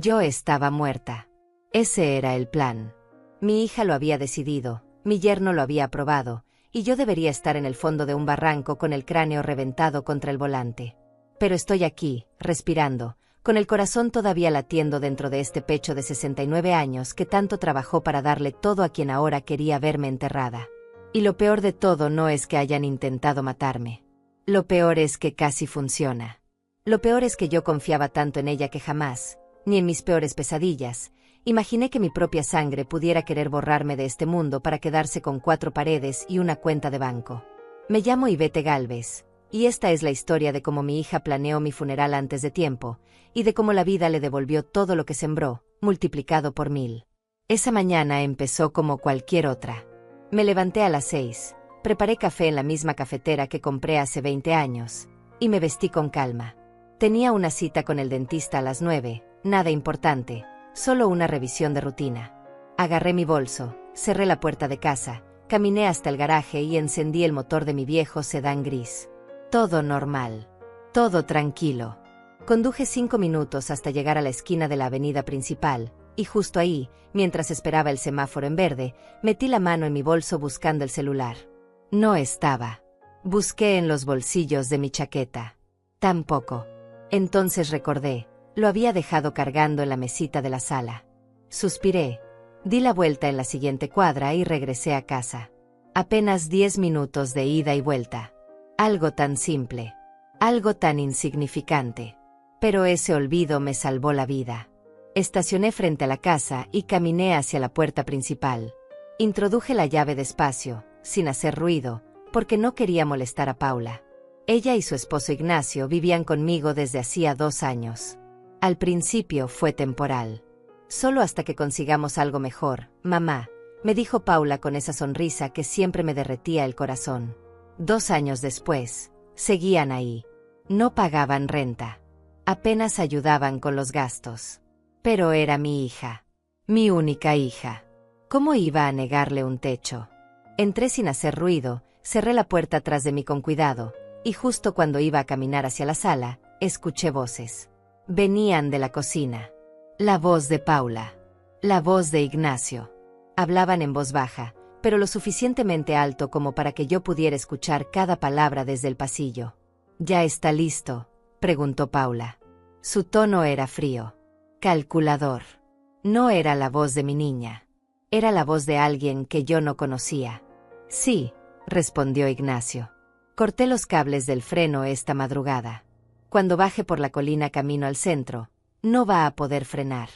Yo estaba muerta. Ese era el plan. Mi hija lo había decidido, mi yerno lo había aprobado, y yo debería estar en el fondo de un barranco con el cráneo reventado contra el volante. Pero estoy aquí, respirando, con el corazón todavía latiendo dentro de este pecho de 69 años que tanto trabajó para darle todo a quien ahora quería verme enterrada. Y lo peor de todo no es que hayan intentado matarme. Lo peor es que casi funciona. Lo peor es que yo confiaba tanto en ella que jamás, ni en mis peores pesadillas, imaginé que mi propia sangre pudiera querer borrarme de este mundo para quedarse con 4 paredes y una cuenta de banco. Me llamo Ivette Gálvez, y esta es la historia de cómo mi hija planeó mi funeral antes de tiempo, y de cómo la vida le devolvió todo lo que sembró, multiplicado por 1000. Esa mañana empezó como cualquier otra. Me levanté a las 6, preparé café en la misma cafetera que compré hace 20 años, y me vestí con calma. Tenía una cita con el dentista a las 9, nada importante, solo una revisión de rutina. Agarré mi bolso, cerré la puerta de casa, caminé hasta el garaje y encendí el motor de mi viejo sedán gris. Todo normal. Todo tranquilo. Conduje 5 minutos hasta llegar a la esquina de la avenida principal, y justo ahí, mientras esperaba el semáforo en verde, metí la mano en mi bolso buscando el celular. No estaba. Busqué en los bolsillos de mi chaqueta. Tampoco. Entonces recordé, lo había dejado cargando en la mesita de la sala. Suspiré, di la vuelta en la siguiente cuadra y regresé a casa. Apenas 10 minutos de ida y vuelta. Algo tan simple. Algo tan insignificante. Pero ese olvido me salvó la vida. Estacioné frente a la casa y caminé hacia la puerta principal. Introduje la llave despacio, sin hacer ruido, porque no quería molestar a Paula. Ella y su esposo Ignacio vivían conmigo desde hacía 2 años. Al principio fue temporal. Solo hasta que consigamos algo mejor, mamá, me dijo Paula con esa sonrisa que siempre me derretía el corazón. 2 años después, seguían ahí. No pagaban renta. Apenas ayudaban con los gastos. Pero era mi hija. Mi única hija. ¿Cómo iba a negarle un techo? Entré sin hacer ruido, cerré la puerta tras de mí con cuidado, y justo cuando iba a caminar hacia la sala, escuché voces. Venían de la cocina. La voz de Paula. La voz de Ignacio. Hablaban en voz baja, pero lo suficientemente alto como para que yo pudiera escuchar cada palabra desde el pasillo. ¿Ya está listo?, preguntó Paula. Su tono era frío. Calculador. No era la voz de mi niña. Era la voz de alguien que yo no conocía. Sí, respondió Ignacio. Corté los cables del freno esta madrugada. Cuando baje por la colina camino al centro, no va a poder frenar.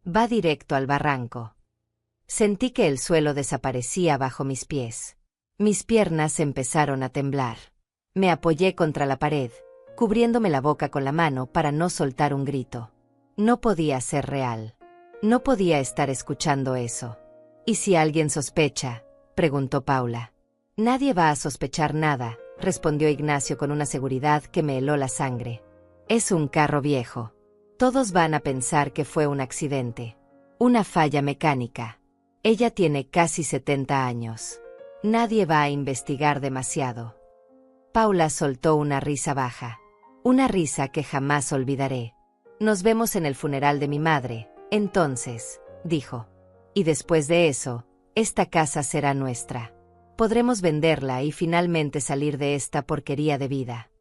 Va directo al barranco. Sentí que el suelo desaparecía bajo mis pies. Mis piernas empezaron a temblar. Me apoyé contra la pared, cubriéndome la boca con la mano para no soltar un grito. No podía ser real. No podía estar escuchando eso. ¿Y si alguien sospecha?, preguntó Paula. Nadie va a sospechar nada, respondió Ignacio con una seguridad que me heló la sangre. Es un carro viejo. Todos van a pensar que fue un accidente. Una falla mecánica. Ella tiene casi 70 años. Nadie va a investigar demasiado. Paula soltó una risa baja. Una risa que jamás olvidaré. Nos vemos en el funeral de mi madre, entonces, dijo. Y después de eso, esta casa será nuestra. Podremos venderla y finalmente salir de esta porquería de vida.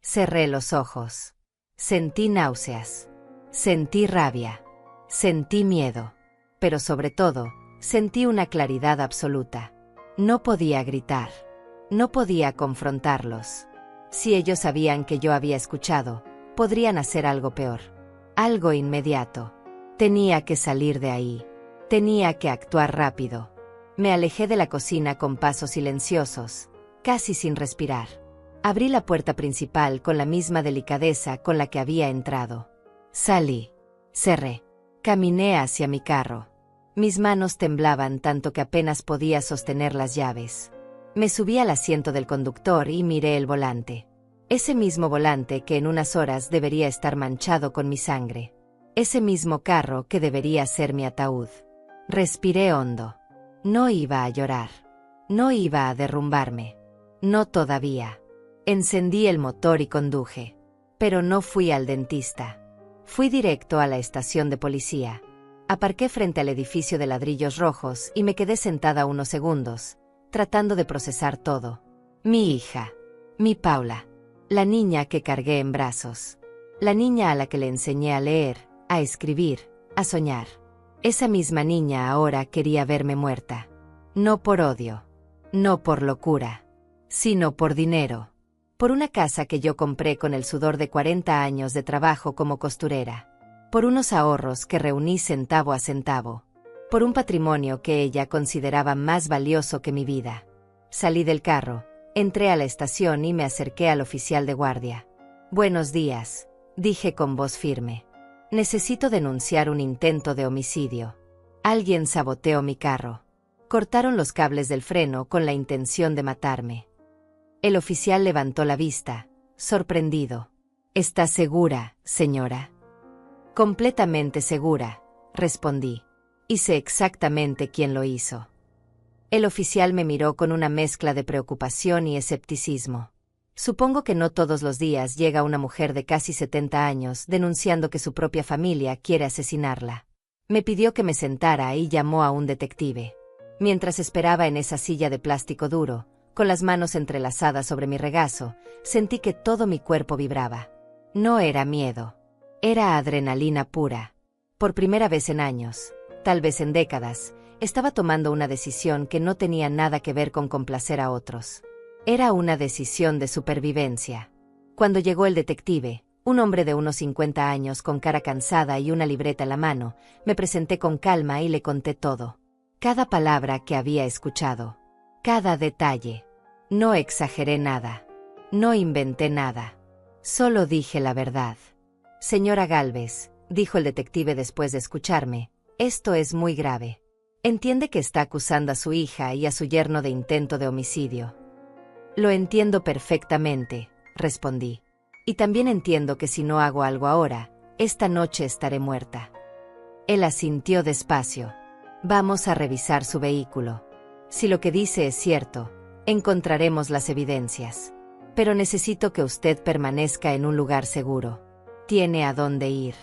Cerré los ojos. Sentí náuseas. Sentí rabia. Sentí miedo. Pero sobre todo, sentí una claridad absoluta. No podía gritar. No podía confrontarlos. Si ellos sabían que yo había escuchado, podrían hacer algo peor. Algo inmediato. Tenía que salir de ahí. Tenía que actuar rápido. Me alejé de la cocina con pasos silenciosos, casi sin respirar. Abrí la puerta principal con la misma delicadeza con la que había entrado. Salí. Cerré. Caminé hacia mi carro. Mis manos temblaban tanto que apenas podía sostener las llaves. Me subí al asiento del conductor y miré el volante. Ese mismo volante que en unas horas debería estar manchado con mi sangre. Ese mismo carro que debería ser mi ataúd. Respiré hondo. No iba a llorar. No iba a derrumbarme. No todavía. Encendí el motor y conduje. Pero no fui al dentista. Fui directo a la estación de policía. Aparqué frente al edificio de ladrillos rojos y me quedé sentada unos segundos, tratando de procesar todo. Mi hija. Mi Paula. La niña que cargué en brazos. La niña a la que le enseñé a leer, a escribir, a soñar. Esa misma niña ahora quería verme muerta. No por odio. No por locura. Sino por dinero. Por una casa que yo compré con el sudor de 40 años de trabajo como costurera. Por unos ahorros que reuní centavo a centavo. Por un patrimonio que ella consideraba más valioso que mi vida. Salí del carro, entré a la estación y me acerqué al oficial de guardia. Buenos días, dije con voz firme. Necesito denunciar un intento de homicidio. Alguien saboteó mi carro. Cortaron los cables del freno con la intención de matarme. El oficial levantó la vista, sorprendido. ¿Está segura, señora? Completamente segura, respondí. Y sé exactamente quién lo hizo. El oficial me miró con una mezcla de preocupación y escepticismo. Supongo que no todos los días llega una mujer de casi 70 años denunciando que su propia familia quiere asesinarla. Me pidió que me sentara y llamó a un detective. Mientras esperaba en esa silla de plástico duro, con las manos entrelazadas sobre mi regazo, sentí que todo mi cuerpo vibraba. No era miedo. Era adrenalina pura. Por primera vez en años, tal vez en décadas, estaba tomando una decisión que no tenía nada que ver con complacer a otros. Era una decisión de supervivencia. Cuando llegó el detective, un hombre de unos 50 años con cara cansada y una libreta en la mano, me presenté con calma y le conté todo. Cada palabra que había escuchado. Cada detalle. No exageré nada. No inventé nada. Solo dije la verdad. Señora Gálvez, dijo el detective después de escucharme, esto es muy grave. Entiende que está acusando a su hija y a su yerno de intento de homicidio. Lo entiendo perfectamente, respondí. Y también entiendo que si no hago algo ahora, esta noche estaré muerta. Él asintió despacio. Vamos a revisar su vehículo. Si lo que dice es cierto, encontraremos las evidencias. Pero necesito que usted permanezca en un lugar seguro. Tiene a dónde ir.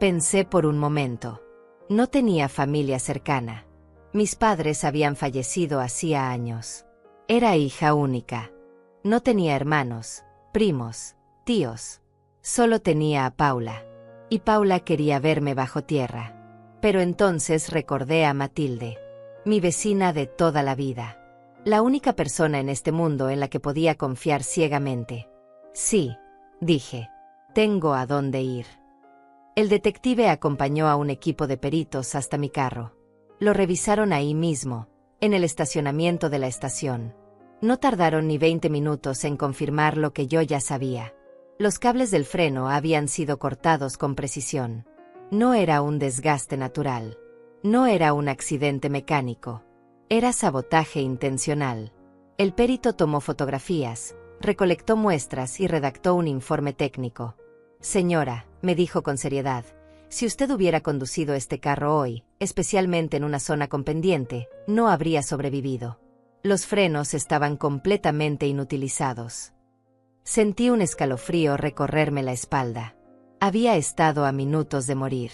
Pensé por un momento. No tenía familia cercana. Mis padres habían fallecido hacía años. Era hija única. No tenía hermanos, primos, tíos. Solo tenía a Paula. Y Paula quería verme bajo tierra. Pero entonces recordé a Matilde. Mi vecina de toda la vida. La única persona en este mundo en la que podía confiar ciegamente. Sí, dije. Tengo a dónde ir. El detective acompañó a un equipo de peritos hasta mi carro. Lo revisaron ahí mismo, en el estacionamiento de la estación. No tardaron ni 20 minutos en confirmar lo que yo ya sabía. Los cables del freno habían sido cortados con precisión. No era un desgaste natural. No era un accidente mecánico. Era sabotaje intencional. El perito tomó fotografías, recolectó muestras y redactó un informe técnico. Señora, me dijo con seriedad, si usted hubiera conducido este carro hoy, especialmente en una zona con pendiente, no habría sobrevivido. Los frenos estaban completamente inutilizados. Sentí un escalofrío recorrerme la espalda. Había estado a minutos de morir.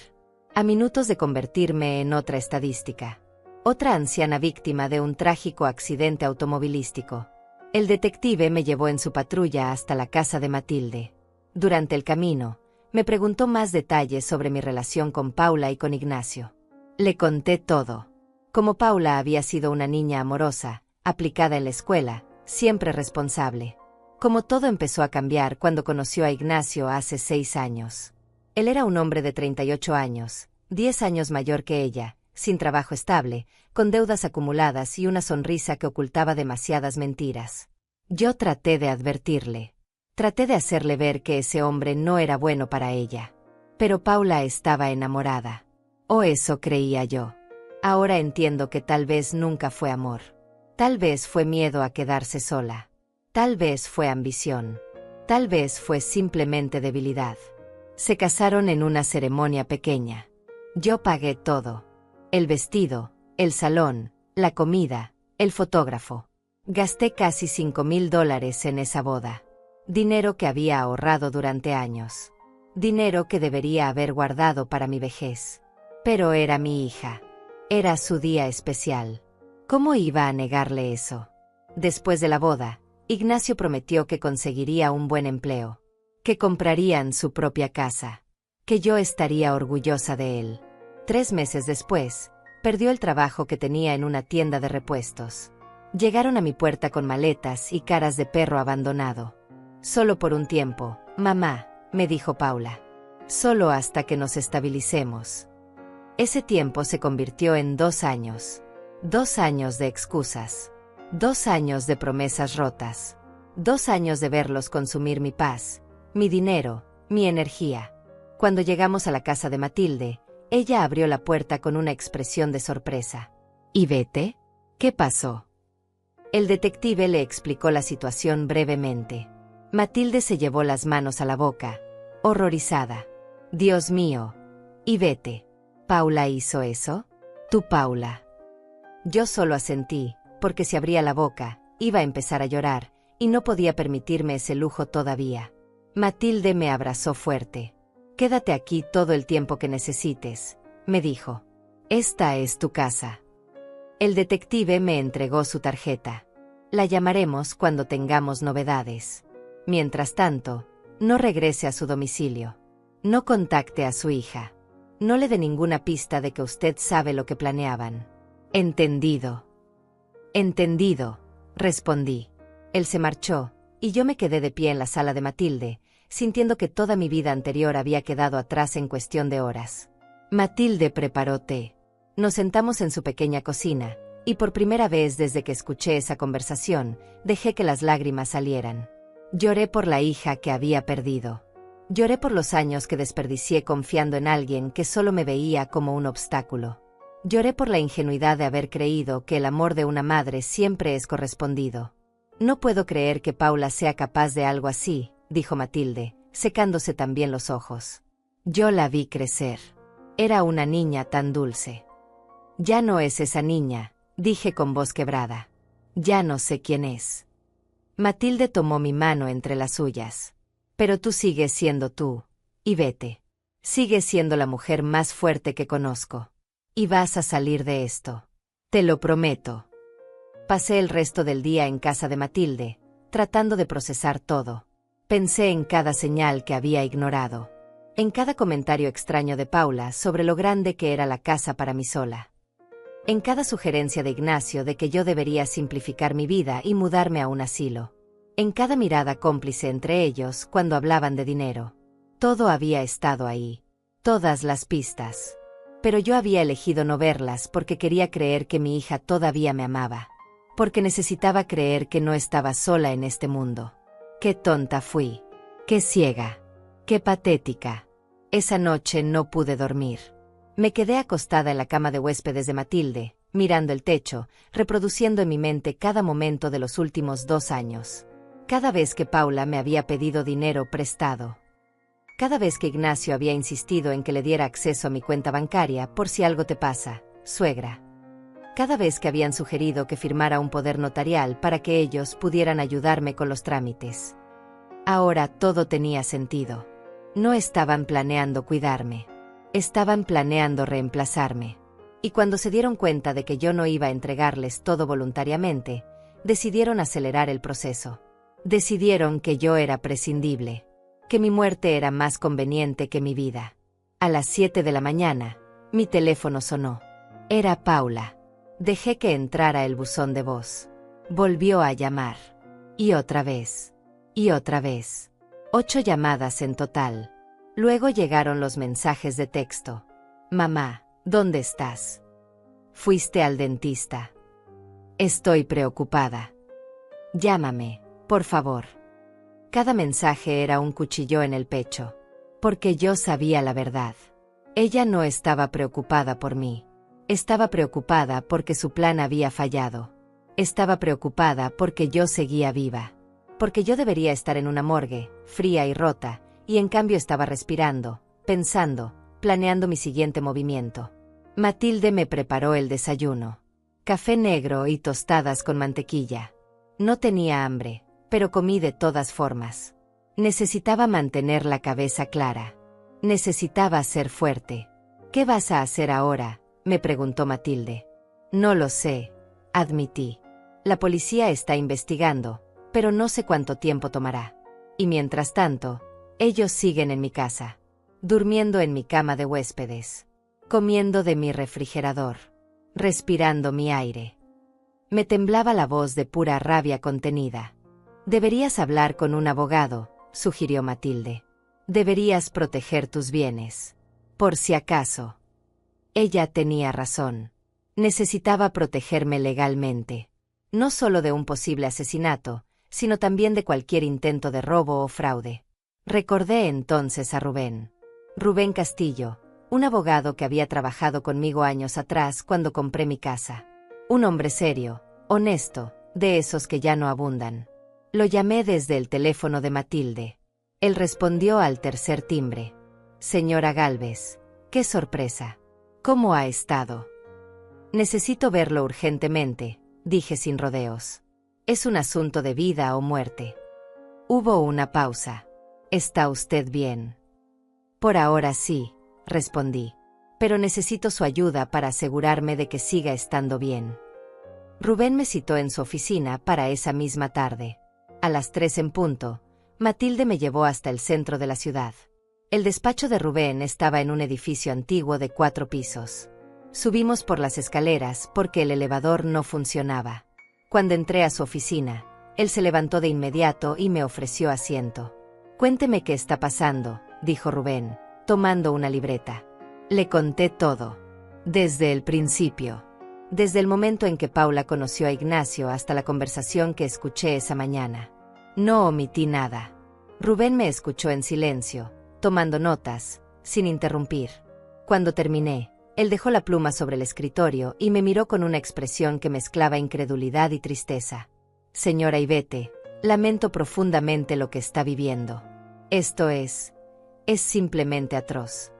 A minutos de convertirme en otra estadística. Otra anciana víctima de un trágico accidente automovilístico. El detective me llevó en su patrulla hasta la casa de Matilde. Durante el camino, me preguntó más detalles sobre mi relación con Paula y con Ignacio. Le conté todo. Como Paula había sido una niña amorosa, aplicada en la escuela, siempre responsable. Como todo empezó a cambiar cuando conoció a Ignacio hace 6 años. Él era un hombre de 38 años, 10 años mayor que ella, sin trabajo estable, con deudas acumuladas y una sonrisa que ocultaba demasiadas mentiras. Yo traté de advertirle. Traté de hacerle ver que ese hombre no era bueno para ella. Pero Paula estaba enamorada. O eso creía yo. Ahora entiendo que tal vez nunca fue amor. Tal vez fue miedo a quedarse sola. Tal vez fue ambición. Tal vez fue simplemente debilidad. Se casaron en una ceremonia pequeña. Yo pagué todo. El vestido, el salón, la comida, el fotógrafo. Gasté casi $5,000 en esa boda. Dinero que había ahorrado durante años. dinero que debería haber guardado para mi vejez. Pero era mi hija. Era su día especial. ¿Cómo iba a negarle eso? Después de la boda, Ignacio prometió que conseguiría un buen empleo, que comprarían su propia casa, que yo estaría orgullosa de él. 3 meses después, perdió el trabajo que tenía en una tienda de repuestos. Llegaron a mi puerta con maletas y caras de perro abandonado. Solo por un tiempo, mamá, me dijo Paula. Solo hasta que nos estabilicemos. Ese tiempo se convirtió en 2 años. 2 años de excusas. 2 años de promesas rotas. 2 años de verlos consumir mi paz, mi dinero, mi energía. Cuando llegamos a la casa de Matilde, ella abrió la puerta con una expresión de sorpresa. ¿Y vete? ¿Qué pasó? El detective le explicó la situación brevemente. Matilde se llevó las manos a la boca, horrorizada. Dios mío. ¿Y vete? ¿Paula hizo eso? Tú, Paula. Yo solo asentí, porque si abría la boca, iba a empezar a llorar, y no podía permitirme ese lujo todavía. Matilde me abrazó fuerte. Quédate aquí todo el tiempo que necesites, me dijo. Esta es tu casa. El detective me entregó su tarjeta. La llamaremos cuando tengamos novedades. Mientras tanto, no regrese a su domicilio. No contacte a su hija. No le dé ninguna pista de que usted sabe lo que planeaban. Entendido. Entendido, respondí. Él se marchó, y yo me quedé de pie en la sala de Matilde, sintiendo que toda mi vida anterior había quedado atrás en cuestión de horas. Matilde preparó té. Nos sentamos en su pequeña cocina, y por primera vez desde que escuché esa conversación, dejé que las lágrimas salieran. Lloré por la hija que había perdido. Lloré por los años que desperdicié confiando en alguien que solo me veía como un obstáculo. Lloré por la ingenuidad de haber creído que el amor de una madre siempre es correspondido. No puedo creer que Paula sea capaz de algo así, dijo Matilde, secándose también los ojos. Yo la vi crecer. Era una niña tan dulce. Ya no es esa niña, dije con voz quebrada. Ya no sé quién es. Matilde tomó mi mano entre las suyas. Pero tú sigues siendo tú, y vete. Sigues siendo la mujer más fuerte que conozco. Y vas a salir de esto. Te lo prometo. Pasé el resto del día en casa de Matilde, tratando de procesar todo. Pensé en cada señal que había ignorado. En cada comentario extraño de Paula sobre lo grande que era la casa para mí sola. En cada sugerencia de Ignacio de que yo debería simplificar mi vida y mudarme a un asilo. En cada mirada cómplice entre ellos cuando hablaban de dinero. Todo había estado ahí. Todas las pistas. Pero yo había elegido no verlas porque quería creer que mi hija todavía me amaba. Porque necesitaba creer que no estaba sola en este mundo. Qué tonta fui. Qué ciega. Qué patética. Esa noche no pude dormir. Me quedé acostada en la cama de huéspedes de Matilde, mirando el techo, reproduciendo en mi mente cada momento de los últimos 2 años. Cada vez que Paula me había pedido dinero prestado. Cada vez que Ignacio había insistido en que le diera acceso a mi cuenta bancaria por si algo te pasa, suegra. Cada vez que habían sugerido que firmara un poder notarial para que ellos pudieran ayudarme con los trámites. Ahora todo tenía sentido. No estaban planeando cuidarme. Estaban planeando reemplazarme. Y cuando se dieron cuenta de que yo no iba a entregarles todo voluntariamente, decidieron acelerar el proceso. Decidieron que yo era prescindible. Que mi muerte era más conveniente que mi vida. A las 7 de la mañana, mi teléfono sonó. Era Paula. Dejé que entrara el buzón de voz. Volvió a llamar. Y otra vez. Y otra vez. 8 llamadas en total. Luego llegaron los mensajes de texto. Mamá, ¿dónde estás? Fuiste al dentista. Estoy preocupada. Llámame, por favor. Cada mensaje era un cuchillo en el pecho. Porque yo sabía la verdad. Ella no estaba preocupada por mí. Estaba preocupada porque su plan había fallado. Estaba preocupada porque yo seguía viva. Porque yo debería estar en una morgue, fría y rota, y en cambio estaba respirando, pensando, planeando mi siguiente movimiento. Matilde me preparó el desayuno. Café negro y tostadas con mantequilla. No tenía hambre, pero comí de todas formas. Necesitaba mantener la cabeza clara. Necesitaba ser fuerte. ¿Qué vas a hacer ahora?, me preguntó Matilde. No lo sé, admití. La policía está investigando, pero no sé cuánto tiempo tomará. Y mientras tanto, ellos siguen en mi casa, durmiendo en mi cama de huéspedes, comiendo de mi refrigerador, respirando mi aire. Me temblaba la voz de pura rabia contenida. Deberías hablar con un abogado, sugirió Matilde. Deberías proteger tus bienes. Por si acaso. Ella tenía razón. Necesitaba protegerme legalmente. No solo de un posible asesinato, sino también de cualquier intento de robo o fraude. Recordé entonces a Rubén. Rubén Castillo, un abogado que había trabajado conmigo años atrás cuando compré mi casa. Un hombre serio, honesto, de esos que ya no abundan. Lo llamé desde el teléfono de Matilde. Él respondió al tercer timbre. Señora Gálvez, qué sorpresa. ¿Cómo ha estado? Necesito verlo urgentemente, dije sin rodeos. Es un asunto de vida o muerte. Hubo una pausa. ¿Está usted bien? Por ahora sí, respondí. Pero necesito su ayuda para asegurarme de que siga estando bien. Rubén me citó en su oficina para esa misma tarde. A las 3 en punto, Matilde me llevó hasta el centro de la ciudad. El despacho de Rubén estaba en un edificio antiguo de 4 pisos. Subimos por las escaleras porque el elevador no funcionaba. Cuando entré a su oficina, él se levantó de inmediato y me ofreció asiento. Cuénteme qué está pasando, dijo Rubén, tomando una libreta. Le conté todo. Desde el principio. Desde el momento en que Paula conoció a Ignacio hasta la conversación que escuché esa mañana. No omití nada. Rubén me escuchó en silencio, tomando notas, sin interrumpir. Cuando terminé, él dejó la pluma sobre el escritorio y me miró con una expresión que mezclaba incredulidad y tristeza. Señora Ivete, lamento profundamente lo que está viviendo. Esto es simplemente atroz.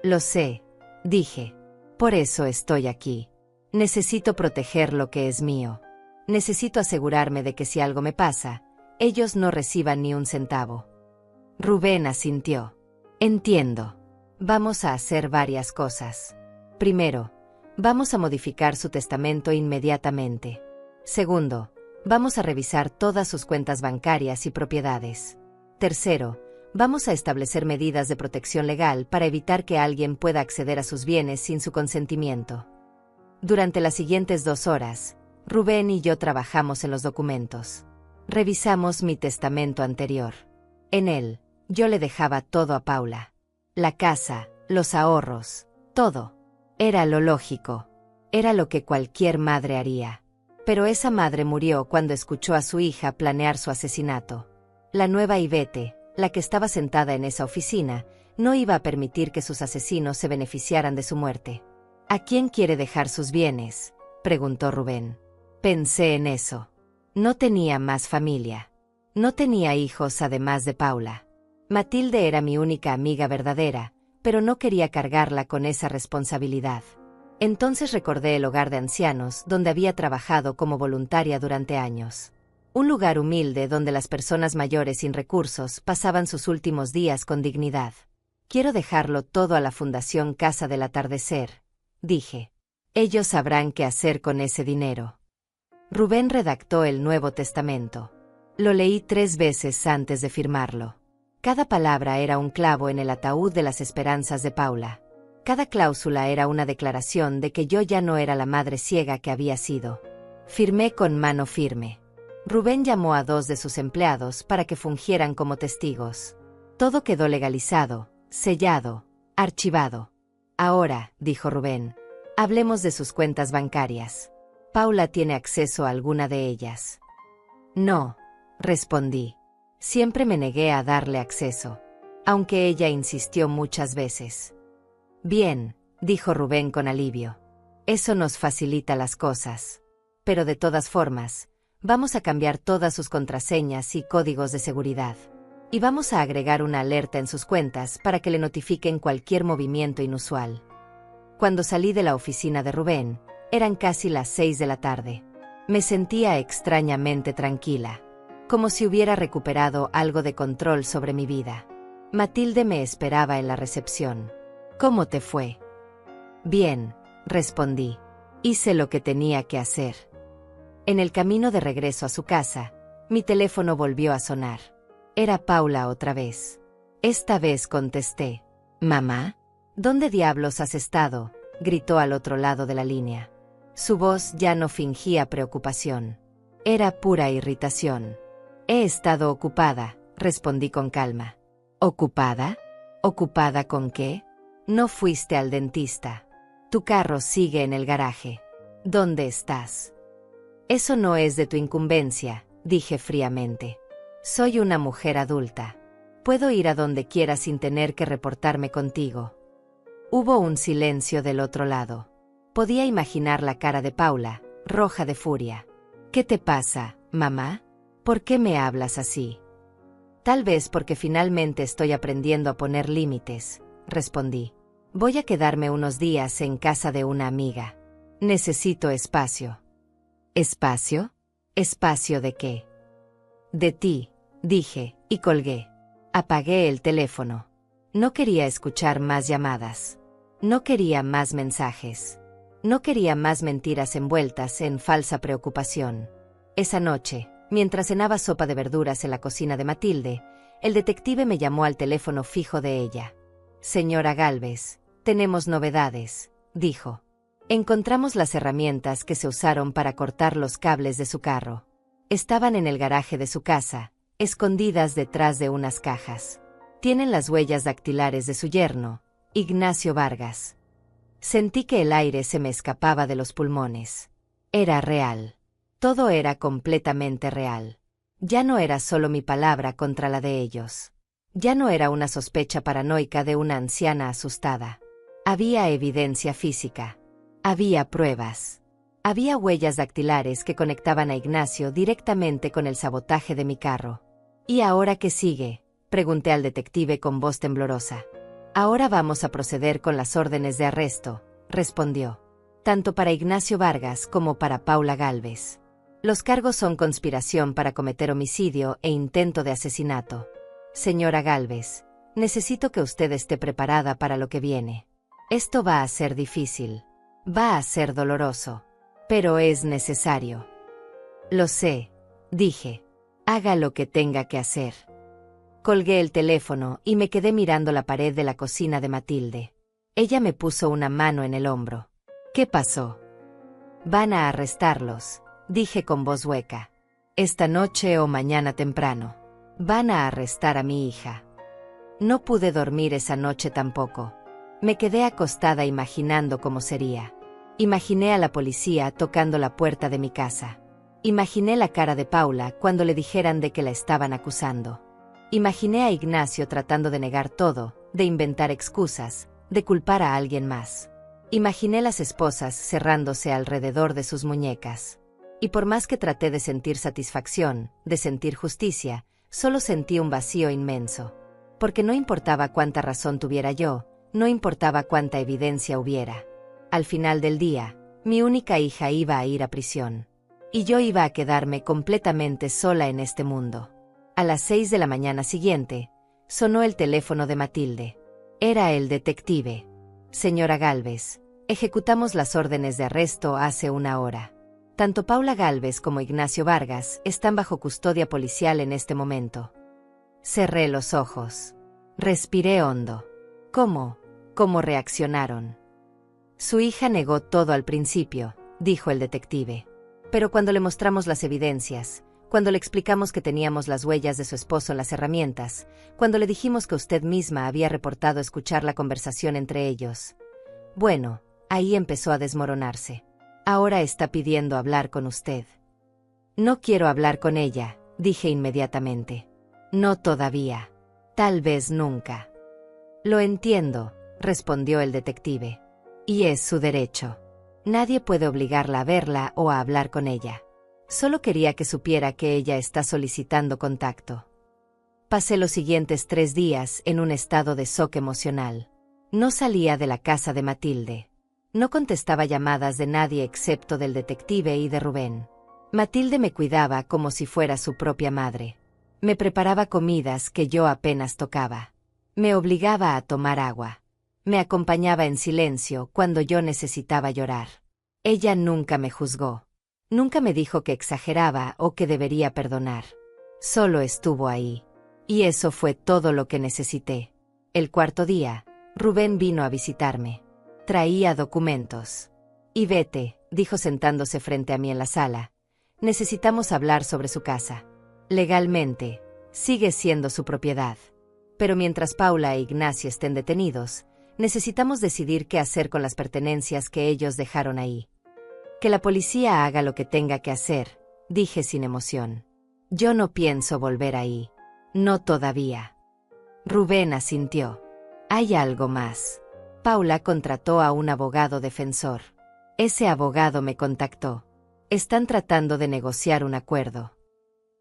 Lo sé, dije. Por eso estoy aquí. Necesito proteger lo que es mío. Necesito asegurarme de que si algo me pasa, ellos no reciban ni un centavo. Rubén asintió. Entiendo. Vamos a hacer varias cosas. Primero, vamos a modificar su testamento inmediatamente. Segundo, vamos a revisar todas sus cuentas bancarias y propiedades. Tercero, vamos a establecer medidas de protección legal para evitar que alguien pueda acceder a sus bienes sin su consentimiento. Durante las siguientes 2 horas, Rubén y yo trabajamos en los documentos. Revisamos mi testamento anterior. En él, yo le dejaba todo a Paula. La casa, los ahorros, todo. Era lo lógico. Era lo que cualquier madre haría. Pero esa madre murió cuando escuchó a su hija planear su asesinato. La nueva Ivete, la que estaba sentada en esa oficina, no iba a permitir que sus asesinos se beneficiaran de su muerte. ¿A quién quiere dejar sus bienes?, preguntó Rubén. Pensé en eso. No tenía más familia. No tenía hijos además de Paula. Matilde era mi única amiga verdadera, pero no quería cargarla con esa responsabilidad. Entonces recordé el hogar de ancianos donde había trabajado como voluntaria durante años. Un lugar humilde donde las personas mayores sin recursos pasaban sus últimos días con dignidad. Quiero dejarlo todo a la Fundación Casa del Atardecer, dije. Ellos sabrán qué hacer con ese dinero. Rubén redactó el Nuevo Testamento. Lo leí 3 veces antes de firmarlo. Cada palabra era un clavo en el ataúd de las esperanzas de Paula. Cada cláusula era una declaración de que yo ya no era la madre ciega que había sido. Firmé con mano firme. Rubén llamó a 2 de sus empleados para que fungieran como testigos. Todo quedó legalizado, sellado, archivado. Ahora, dijo Rubén, hablemos de sus cuentas bancarias. ¿Paula tiene acceso a alguna de ellas? No, respondí. Siempre me negué a darle acceso, aunque ella insistió muchas veces. Bien, dijo Rubén con alivio. Eso nos facilita las cosas. Pero de todas formas, vamos a cambiar todas sus contraseñas y códigos de seguridad. Y vamos a agregar una alerta en sus cuentas para que le notifiquen cualquier movimiento inusual. Cuando salí de la oficina de Rubén, eran casi las 6 de la tarde. Me sentía extrañamente tranquila, como si hubiera recuperado algo de control sobre mi vida. Matilde me esperaba en la recepción. ¿Cómo te fue? Bien, respondí. Hice lo que tenía que hacer. En el camino de regreso a su casa, mi teléfono volvió a sonar. Era Paula otra vez. Esta vez contesté. «¿Mamá? ¿Dónde diablos has estado?», gritó al otro lado de la línea. Su voz ya no fingía preocupación. Era pura irritación. «He estado ocupada», respondí con calma. «¿Ocupada? ¿Ocupada con qué? No fuiste al dentista. Tu carro sigue en el garaje. ¿Dónde estás?» «Eso no es de tu incumbencia», dije fríamente. «Soy una mujer adulta. Puedo ir a donde quiera sin tener que reportarme contigo». Hubo un silencio del otro lado. Podía imaginar la cara de Paula, roja de furia. «¿Qué te pasa, mamá? ¿Por qué me hablas así?» «Tal vez porque finalmente estoy aprendiendo a poner límites», respondí. «Voy a quedarme unos días en casa de una amiga. Necesito espacio». «¿Espacio? ¿Espacio de qué?» «De ti», dije, y colgué. Apagué el teléfono. No quería escuchar más llamadas. No quería más mensajes. No quería más mentiras envueltas en falsa preocupación. Esa noche, mientras cenaba sopa de verduras en la cocina de Matilde, el detective me llamó al teléfono fijo de ella. «Señora Gálvez, tenemos novedades», dijo. «Encontramos las herramientas que se usaron para cortar los cables de su carro. Estaban en el garaje de su casa, escondidas detrás de unas cajas. Tienen las huellas dactilares de su yerno, Ignacio Vargas». Sentí que el aire se me escapaba de los pulmones. Era real. Todo era completamente real. Ya no era solo mi palabra contra la de ellos. Ya no era una sospecha paranoica de una anciana asustada. Había evidencia física. Había pruebas. Había huellas dactilares que conectaban a Ignacio directamente con el sabotaje de mi carro. «¿Y ahora qué sigue?», pregunté al detective con voz temblorosa. «Ahora vamos a proceder con las órdenes de arresto», respondió. «Tanto para Ignacio Vargas como para Paula Gálvez. Los cargos son conspiración para cometer homicidio e intento de asesinato. Señora Gálvez, necesito que usted esté preparada para lo que viene. Esto va a ser difícil. Va a ser doloroso. Pero es necesario». «Lo sé», dije. «Haga lo que tenga que hacer». Colgué el teléfono y me quedé mirando la pared de la cocina de Matilde. Ella me puso una mano en el hombro. «¿Qué pasó?» «Van a arrestarlos», dije con voz hueca. «Esta noche o mañana temprano. Van a arrestar a mi hija». No pude dormir esa noche tampoco. Me quedé acostada imaginando cómo sería. Imaginé a la policía tocando la puerta de mi casa. Imaginé la cara de Paula cuando le dijeran de que la estaban acusando. Imaginé a Ignacio tratando de negar todo, de inventar excusas, de culpar a alguien más. Imaginé las esposas cerrándose alrededor de sus muñecas. Y por más que traté de sentir satisfacción, de sentir justicia, solo sentí un vacío inmenso. Porque no importaba cuánta razón tuviera yo, no importaba cuánta evidencia hubiera. Al final del día, mi única hija iba a ir a prisión. Y yo iba a quedarme completamente sola en este mundo. A las 6 de la mañana siguiente, sonó el teléfono de Matilde. Era el detective. «Señora Gálvez, ejecutamos las órdenes de arresto hace una hora. Tanto Paula Gálvez como Ignacio Vargas están bajo custodia policial en este momento». Cerré los ojos. Respiré hondo. ¿Cómo reaccionaron? «Su hija negó todo al principio», dijo el detective. «Pero cuando le mostramos las evidencias, cuando le explicamos que teníamos las huellas de su esposo en las herramientas, cuando le dijimos que usted misma había reportado escuchar la conversación entre ellos, bueno, ahí empezó a desmoronarse. Ahora está pidiendo hablar con usted». «No quiero hablar con ella», dije inmediatamente. «No todavía. Tal vez nunca». «Lo entiendo», respondió el detective. «Y es su derecho. Nadie puede obligarla a verla o a hablar con ella. Solo quería que supiera que ella está solicitando contacto». Pasé los siguientes 3 días en un estado de shock emocional. No salía de la casa de Matilde. No contestaba llamadas de nadie excepto del detective y de Rubén. Matilde me cuidaba como si fuera su propia madre. Me preparaba comidas que yo apenas tocaba. Me obligaba a tomar agua. Me acompañaba en silencio cuando yo necesitaba llorar. Ella nunca me juzgó. Nunca me dijo que exageraba o que debería perdonar. Solo estuvo ahí. Y eso fue todo lo que necesité. El cuarto día, Rubén vino a visitarme. Traía documentos. Y vete, dijo sentándose frente a mí en la sala. Necesitamos hablar sobre su casa. Legalmente, sigue siendo su propiedad. Pero mientras Paula e Ignacio estén detenidos, necesitamos decidir qué hacer con las pertenencias que ellos dejaron ahí. Que la policía haga lo que tenga que hacer, dije sin emoción. Yo no pienso volver ahí. No todavía. Rubén asintió. Hay algo más. Paula contrató a un abogado defensor. Ese abogado me contactó. Están tratando de negociar un acuerdo.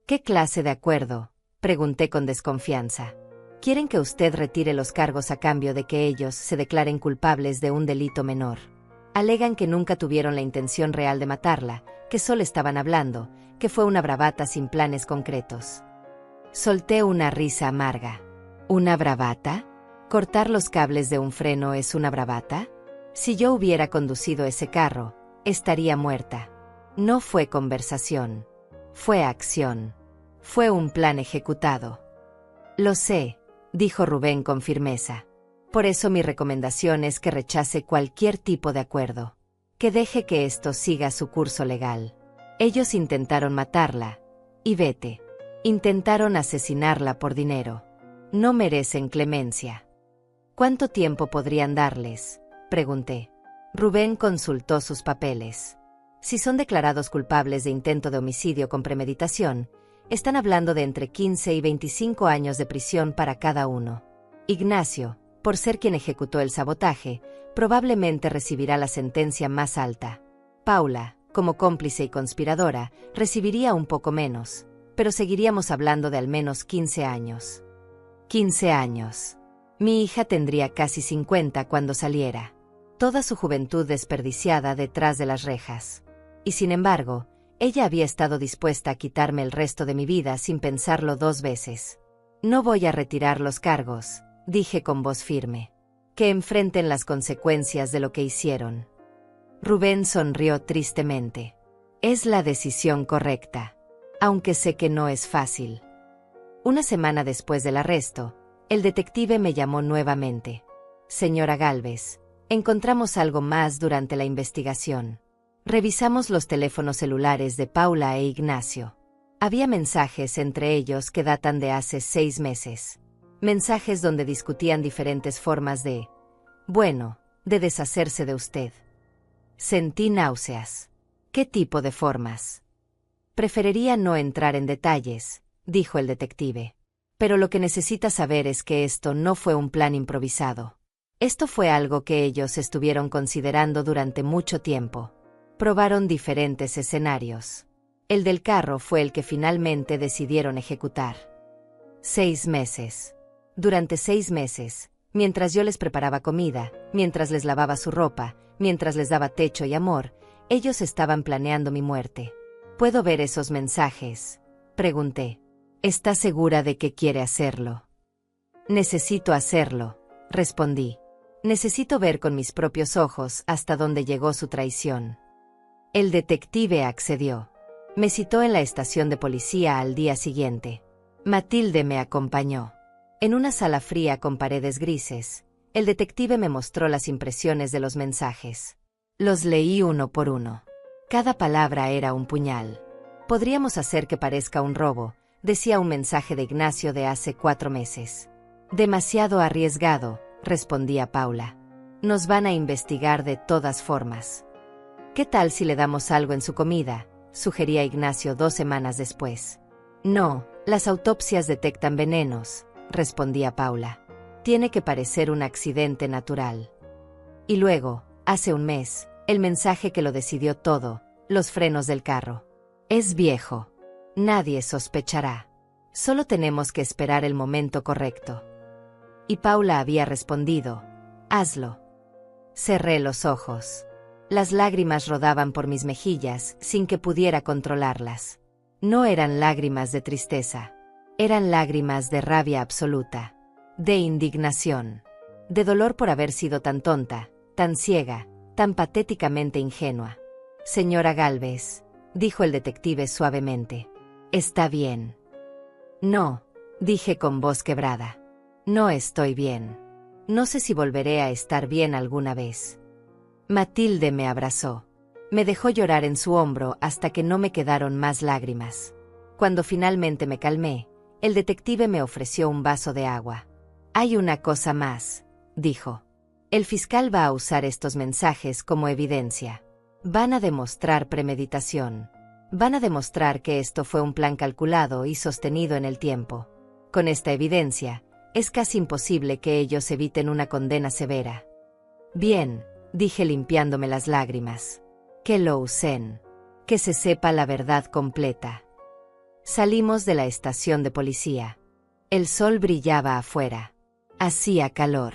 ¿Qué clase de acuerdo?, pregunté con desconfianza. Quieren que usted retire los cargos a cambio de que ellos se declaren culpables de un delito menor. Alegan que nunca tuvieron la intención real de matarla, que solo estaban hablando, que fue una bravata sin planes concretos. Solté una risa amarga. ¿Una bravata? ¿Cortar los cables de un freno es una bravata? Si yo hubiera conducido ese carro, estaría muerta. No fue conversación. Fue acción. Fue un plan ejecutado. Lo sé, dijo Rubén con firmeza. Por eso mi recomendación es que rechace cualquier tipo de acuerdo. Que deje que esto siga su curso legal. Ellos intentaron matarla. Y vete. Intentaron asesinarla por dinero. No merecen clemencia. ¿Cuánto tiempo podrían darles?, pregunté. Rubén consultó sus papeles. Si son declarados culpables de intento de homicidio con premeditación, están hablando de entre 15 y 25 años de prisión para cada uno. Ignacio, por ser quien ejecutó el sabotaje, probablemente recibirá la sentencia más alta. Paula, como cómplice y conspiradora, recibiría un poco menos, pero seguiríamos hablando de al menos 15 años. 15 años. Mi hija tendría casi 50 cuando saliera. Toda su juventud desperdiciada detrás de las rejas. Y sin embargo, ella había estado dispuesta a quitarme el resto de mi vida sin pensarlo 2 veces. No voy a retirar los cargos, dije con voz firme. Que enfrenten las consecuencias de lo que hicieron. Rubén sonrió tristemente. Es la decisión correcta, aunque sé que no es fácil. Una semana después del arresto, el detective me llamó nuevamente. Señora Gálvez, encontramos algo más durante la investigación. Revisamos los teléfonos celulares de Paula e Ignacio. Había mensajes entre ellos que datan de hace 6 meses. Mensajes donde discutían diferentes formas de deshacerse de usted. Sentí náuseas. ¿Qué tipo de formas? Preferiría no entrar en detalles, dijo el detective. Pero lo que necesita saber es que esto no fue un plan improvisado. Esto fue algo que ellos estuvieron considerando durante mucho tiempo. Probaron diferentes escenarios. El del carro fue el que finalmente decidieron ejecutar. 6 meses. Durante 6 meses, mientras yo les preparaba comida, mientras les lavaba su ropa, mientras les daba techo y amor, ellos estaban planeando mi muerte. ¿Puedo ver esos mensajes?, pregunté. ¿Está segura de que quiere hacerlo? Necesito hacerlo, respondí. Necesito ver con mis propios ojos hasta dónde llegó su traición. El detective accedió. Me citó en la estación de policía al día siguiente. Matilde me acompañó. En una sala fría con paredes grises, el detective me mostró las impresiones de los mensajes. Los leí uno por uno. Cada palabra era un puñal. Podríamos hacer que parezca un robo, decía un mensaje de Ignacio de hace 4 meses. Demasiado arriesgado, respondía Paula. Nos van a investigar de todas formas. ¿Qué tal si le damos algo en su comida?, sugería Ignacio 2 semanas después. No, las autopsias detectan venenos, respondía Paula. Tiene que parecer un accidente natural. Y luego, hace un mes, el mensaje que lo decidió todo, los frenos del carro. Es viejo. Nadie sospechará. Solo tenemos que esperar el momento correcto. Y Paula había respondido, hazlo. Cerré los ojos. Las lágrimas rodaban por mis mejillas sin que pudiera controlarlas. No eran lágrimas de tristeza. Eran lágrimas de rabia absoluta. De indignación. De dolor por haber sido tan tonta, tan ciega, tan patéticamente ingenua. Señora Gálvez, dijo el detective suavemente. Está bien. No, dije con voz quebrada. No estoy bien. No sé si volveré a estar bien alguna vez. Matilde me abrazó. Me dejó llorar en su hombro hasta que no me quedaron más lágrimas. Cuando finalmente me calmé, el detective me ofreció un vaso de agua. Hay una cosa más, dijo. El fiscal va a usar estos mensajes como evidencia. Van a demostrar premeditación. Van a demostrar que esto fue un plan calculado y sostenido en el tiempo. Con esta evidencia, es casi imposible que ellos eviten una condena severa. Bien, dije limpiándome las lágrimas. Que lo usen. Que se sepa la verdad completa. Salimos de la estación de policía. El sol brillaba afuera. Hacía calor.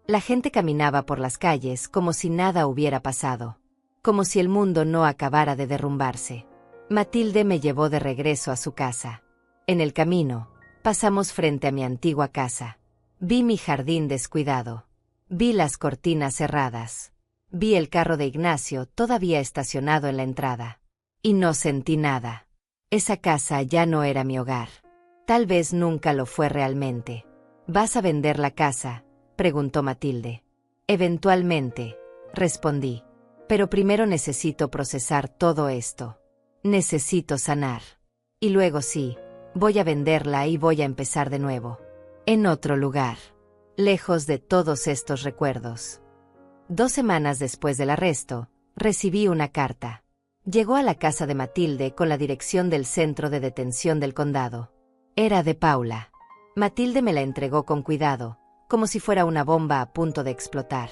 La gente caminaba por las calles como si nada hubiera pasado. Como si el mundo no acabara de derrumbarse. Matilde me llevó de regreso a su casa. En el camino, pasamos frente a mi antigua casa. Vi mi jardín descuidado. Vi las cortinas cerradas. Vi el carro de Ignacio todavía estacionado en la entrada. Y no sentí nada. Esa casa ya no era mi hogar. Tal vez nunca lo fue realmente. ¿Vas a vender la casa?, preguntó Matilde. Eventualmente, respondí. Pero primero necesito procesar todo esto. Necesito sanar. Y luego sí, voy a venderla y voy a empezar de nuevo. En otro lugar. Lejos de todos estos recuerdos. 2 semanas después del arresto, recibí una carta. Llegó a la casa de Matilde con la dirección del centro de detención del condado. Era de Paula. Matilde me la entregó con cuidado, como si fuera una bomba a punto de explotar.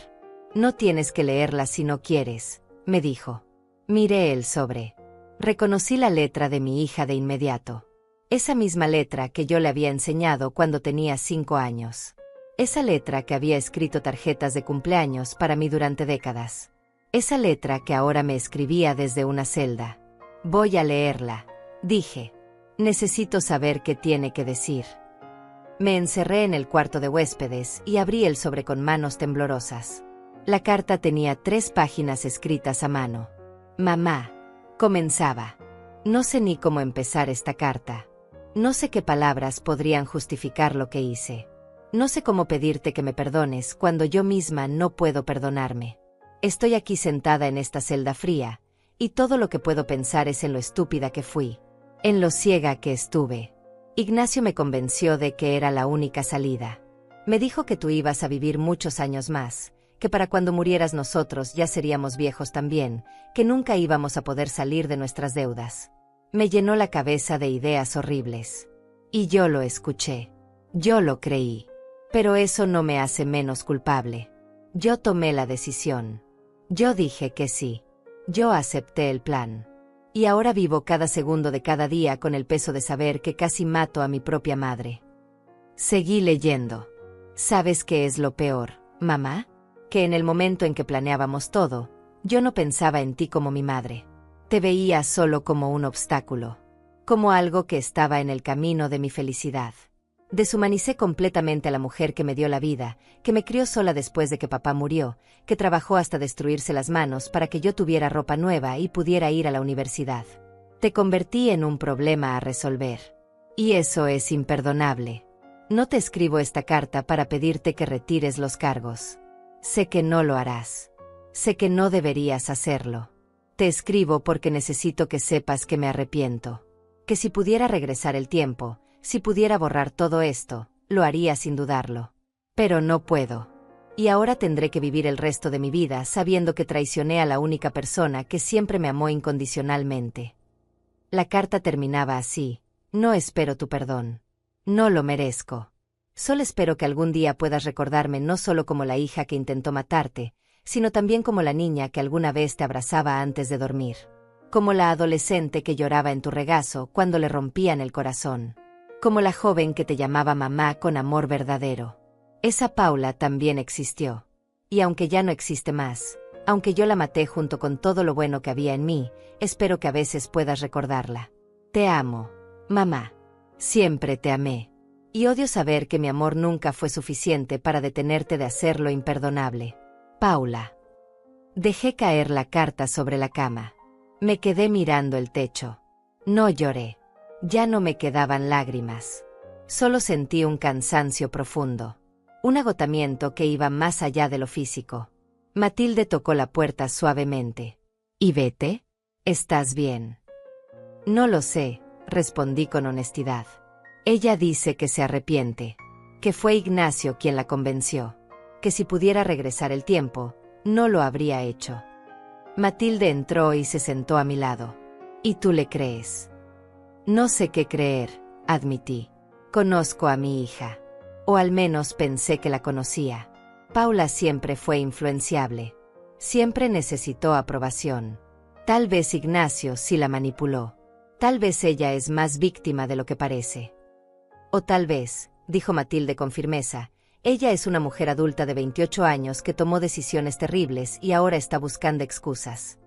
No tienes que leerla si no quieres, me dijo. Miré el sobre. Reconocí la letra de mi hija de inmediato. Esa misma letra que yo le había enseñado cuando tenía 5 años. Esa letra que había escrito tarjetas de cumpleaños para mí durante décadas. Esa letra que ahora me escribía desde una celda. Voy a leerla, dije. Necesito saber qué tiene que decir. Me encerré en el cuarto de huéspedes y abrí el sobre con manos temblorosas. La carta tenía 3 páginas escritas a mano. Mamá, comenzaba. No sé ni cómo empezar esta carta. No sé qué palabras podrían justificar lo que hice. No sé cómo pedirte que me perdones cuando yo misma no puedo perdonarme. Estoy aquí sentada en esta celda fría, y todo lo que puedo pensar es en lo estúpida que fui, en lo ciega que estuve. Ignacio me convenció de que era la única salida. Me dijo que tú ibas a vivir muchos años más, que para cuando murieras nosotros ya seríamos viejos también, que nunca íbamos a poder salir de nuestras deudas. Me llenó la cabeza de ideas horribles. Y yo lo escuché. Yo lo creí. Pero eso no me hace menos culpable. Yo tomé la decisión. Yo dije que sí. Yo acepté el plan. Y ahora vivo cada segundo de cada día con el peso de saber que casi mato a mi propia madre. Seguí leyendo. ¿Sabes qué es lo peor, mamá? Que en el momento en que planeábamos todo, yo no pensaba en ti como mi madre. Te veía solo como un obstáculo. Como algo que estaba en el camino de mi felicidad. Deshumanicé completamente a la mujer que me dio la vida, que me crió sola después de que papá murió, que trabajó hasta destruirse las manos para que yo tuviera ropa nueva y pudiera ir a la universidad. Te convertí en un problema a resolver. Y eso es imperdonable. No te escribo esta carta para pedirte que retires los cargos. Sé que no lo harás. Sé que no deberías hacerlo. Te escribo porque necesito que sepas que me arrepiento. Que si pudiera regresar el tiempo, si pudiera borrar todo esto, lo haría sin dudarlo. Pero no puedo. Y ahora tendré que vivir el resto de mi vida sabiendo que traicioné a la única persona que siempre me amó incondicionalmente. La carta terminaba así: no espero tu perdón. No lo merezco. Solo espero que algún día puedas recordarme no solo como la hija que intentó matarte, sino también como la niña que alguna vez te abrazaba antes de dormir. Como la adolescente que lloraba en tu regazo cuando le rompían el corazón. Como la joven que te llamaba mamá con amor verdadero. Esa Paula también existió. Y aunque ya no existe más, aunque yo la maté junto con todo lo bueno que había en mí, espero que a veces puedas recordarla. Te amo, mamá. Siempre te amé. Y odio saber que mi amor nunca fue suficiente para detenerte de hacer lo imperdonable. Paula. Dejé caer la carta sobre la cama. Me quedé mirando el techo. No lloré. Ya no me quedaban lágrimas. Solo sentí un cansancio profundo. Un agotamiento que iba más allá de lo físico. Matilde tocó la puerta suavemente. ¿Y vete? ¿Estás bien? No lo sé, respondí con honestidad. Ella dice que se arrepiente, que fue Ignacio quien la convenció, que si pudiera regresar el tiempo, no lo habría hecho. Matilde entró y se sentó a mi lado. ¿Y tú le crees? No sé qué creer, admití. Conozco a mi hija. O al menos pensé que la conocía. Paula siempre fue influenciable. Siempre necesitó aprobación. Tal vez Ignacio sí la manipuló. Tal vez ella es más víctima de lo que parece. O tal vez, dijo Matilde con firmeza, ella es una mujer adulta de 28 años que tomó decisiones terribles y ahora está buscando excusas.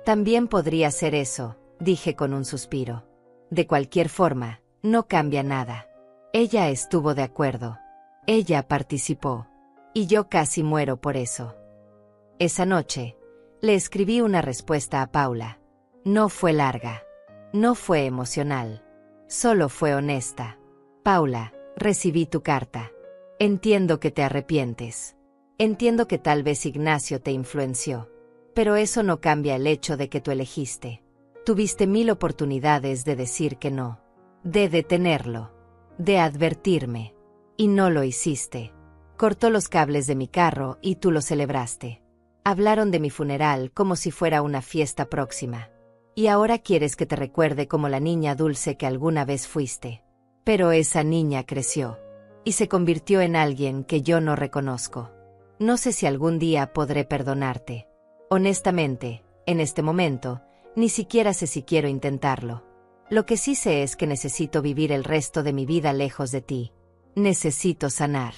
También podría ser eso, dije con un suspiro. De cualquier forma, no cambia nada. Ella estuvo de acuerdo. Ella participó. Y yo casi muero por eso. Esa noche, le escribí una respuesta a Paula. No fue larga. No fue emocional. Solo fue honesta. Paula, recibí tu carta. Entiendo que te arrepientes. Entiendo que tal vez Ignacio te influenció. Pero eso no cambia el hecho de que tú elegiste. Tuviste 1000 oportunidades de decir que no. De detenerlo. De advertirme. Y no lo hiciste. Cortó los cables de mi carro y tú lo celebraste. Hablaron de mi funeral como si fuera una fiesta próxima. Y ahora quieres que te recuerde como la niña dulce que alguna vez fuiste. Pero esa niña creció. Y se convirtió en alguien que yo no reconozco. No sé si algún día podré perdonarte. Honestamente, en este momento, ni siquiera sé si quiero intentarlo. Lo que sí sé es que necesito vivir el resto de mi vida lejos de ti. Necesito sanar.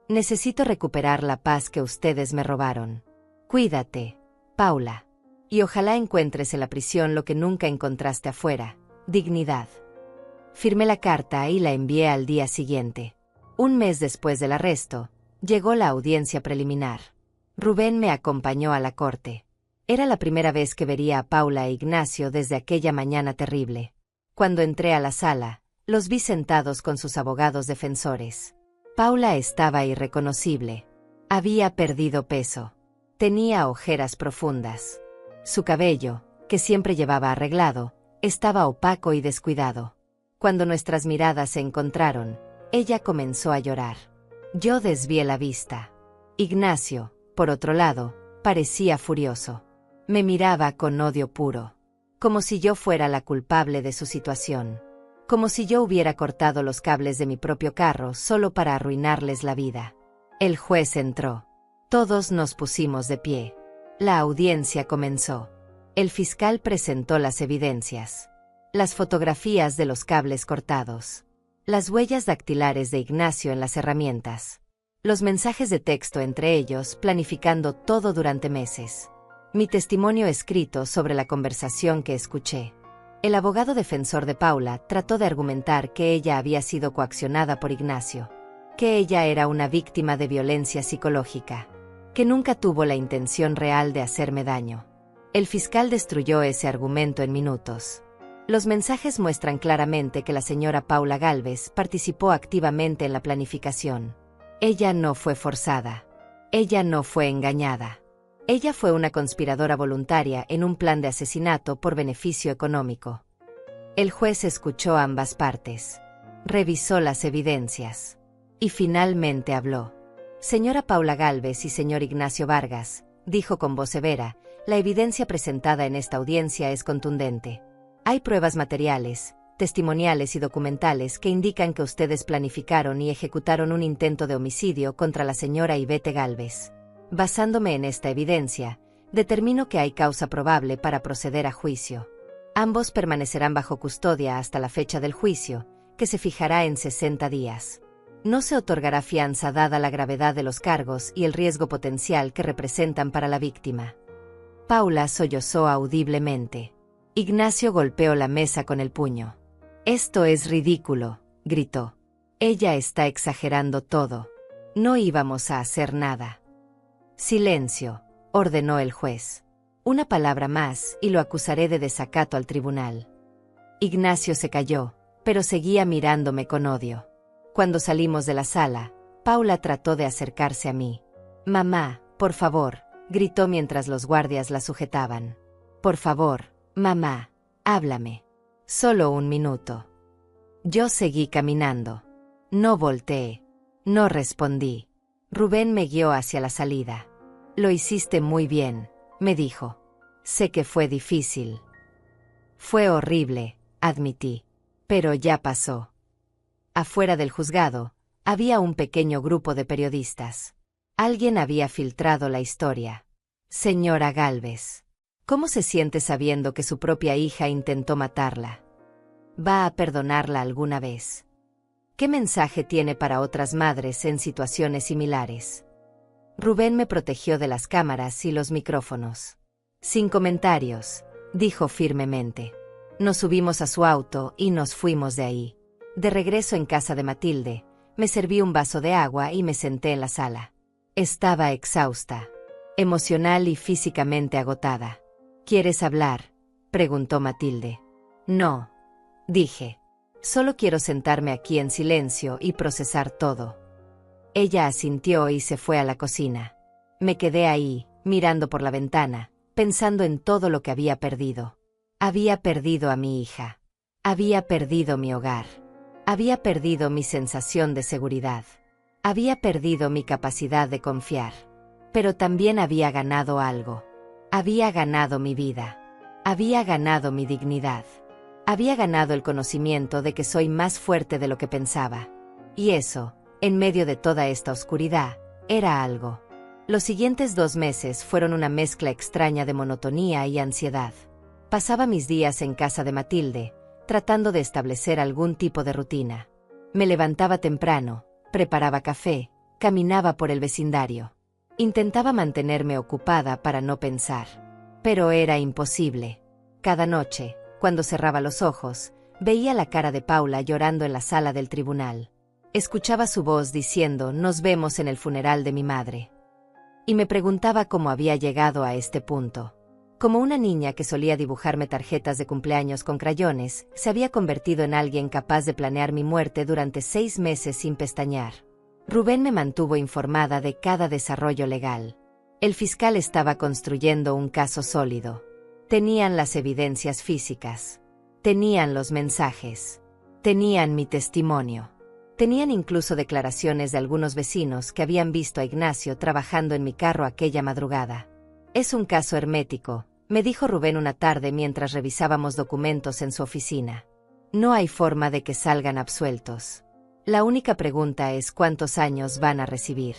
Necesito recuperar la paz que ustedes me robaron. Cuídate, Paula. Y ojalá encuentres en la prisión lo que nunca encontraste afuera, dignidad. Firmé la carta y la envié al día siguiente. Un mes después del arresto, llegó la audiencia preliminar. Rubén me acompañó a la corte. Era la primera vez que vería a Paula e Ignacio desde aquella mañana terrible. Cuando entré a la sala, los vi sentados con sus abogados defensores. Paula estaba irreconocible. Había perdido peso. Tenía ojeras profundas. Su cabello, que siempre llevaba arreglado, estaba opaco y descuidado. Cuando nuestras miradas se encontraron, ella comenzó a llorar. Yo desvié la vista. Ignacio, por otro lado, parecía furioso. Me miraba con odio puro. Como si yo fuera la culpable de su situación. Como si yo hubiera cortado los cables de mi propio carro solo para arruinarles la vida. El juez entró. Todos nos pusimos de pie. La audiencia comenzó. El fiscal presentó las evidencias. Las fotografías de los cables cortados. Las huellas dactilares de Ignacio en las herramientas. Los mensajes de texto entre ellos planificando todo durante meses. Mi testimonio escrito sobre la conversación que escuché. El abogado defensor de Paula trató de argumentar que ella había sido coaccionada por Ignacio. Que ella era una víctima de violencia psicológica. Que nunca tuvo la intención real de hacerme daño. El fiscal destruyó ese argumento en minutos. Los mensajes muestran claramente que la señora Paula Gálvez participó activamente en la planificación. Ella no fue forzada. Ella no fue engañada. Ella fue una conspiradora voluntaria en un plan de asesinato por beneficio económico. El juez escuchó ambas partes. Revisó las evidencias. Y finalmente habló. Señora Paula Gálvez y señor Ignacio Vargas, dijo con voz severa, la evidencia presentada en esta audiencia es contundente. Hay pruebas materiales, testimoniales y documentales que indican que ustedes planificaron y ejecutaron un intento de homicidio contra la señora Ivette Gálvez. Basándome en esta evidencia, determino que hay causa probable para proceder a juicio. Ambos permanecerán bajo custodia hasta la fecha del juicio, que se fijará en 60 días. No se otorgará fianza dada la gravedad de los cargos y el riesgo potencial que representan para la víctima. Paula sollozó audiblemente. Ignacio golpeó la mesa con el puño. «Esto es ridículo», gritó. Ella está exagerando todo. No íbamos a hacer nada. Silencio, ordenó el juez. Una palabra más y lo acusaré de desacato al tribunal. Ignacio se calló, pero seguía mirándome con odio. Cuando salimos de la sala, Paula trató de acercarse a mí. «Mamá, por favor», gritó mientras los guardias la sujetaban. «Por favor, mamá, háblame. Solo un minuto». Yo seguí caminando. No volteé. No respondí. Rubén me guió hacia la salida. «Lo hiciste muy bien», me dijo. «Sé que fue difícil». «Fue horrible», admití. «Pero ya pasó». Afuera del juzgado, había un pequeño grupo de periodistas. Alguien había filtrado la historia. «Señora Gálvez, ¿cómo se siente sabiendo que su propia hija intentó matarla? ¿Va a perdonarla alguna vez? ¿Qué mensaje tiene para otras madres en situaciones similares?» Rubén me protegió de las cámaras y los micrófonos. «Sin comentarios», dijo firmemente. Nos subimos a su auto y nos fuimos de ahí. De regreso en casa de Matilde, me serví un vaso de agua y me senté en la sala. Estaba exhausta, emocional y físicamente agotada. «¿Quieres hablar?», preguntó Matilde. «No», dije. «Solo quiero sentarme aquí en silencio y procesar todo». Ella asintió y se fue a la cocina. Me quedé ahí, mirando por la ventana, pensando en todo lo que había perdido. Había perdido a mi hija. Había perdido mi hogar. Había perdido mi sensación de seguridad. Había perdido mi capacidad de confiar. Pero también había ganado algo. Había ganado mi vida. Había ganado mi dignidad. Había ganado el conocimiento de que soy más fuerte de lo que pensaba. Y eso, en medio de toda esta oscuridad, era algo. Los siguientes 2 meses fueron una mezcla extraña de monotonía y ansiedad. Pasaba mis días en casa de Matilde, tratando de establecer algún tipo de rutina. Me levantaba temprano, preparaba café, caminaba por el vecindario. Intentaba mantenerme ocupada para no pensar. Pero era imposible. Cada noche, cuando cerraba los ojos, veía la cara de Paula llorando en la sala del tribunal. Escuchaba su voz diciendo: «Nos vemos en el funeral de mi madre». Y me preguntaba cómo había llegado a este punto. Como una niña que solía dibujarme tarjetas de cumpleaños con crayones, se había convertido en alguien capaz de planear mi muerte durante 6 meses sin pestañear. Rubén me mantuvo informada de cada desarrollo legal. El fiscal estaba construyendo un caso sólido. Tenían las evidencias físicas. Tenían los mensajes. Tenían mi testimonio. Tenían incluso declaraciones de algunos vecinos que habían visto a Ignacio trabajando en mi carro aquella madrugada. «Es un caso hermético», me dijo Rubén una tarde mientras revisábamos documentos en su oficina. «No hay forma de que salgan absueltos. La única pregunta es cuántos años van a recibir».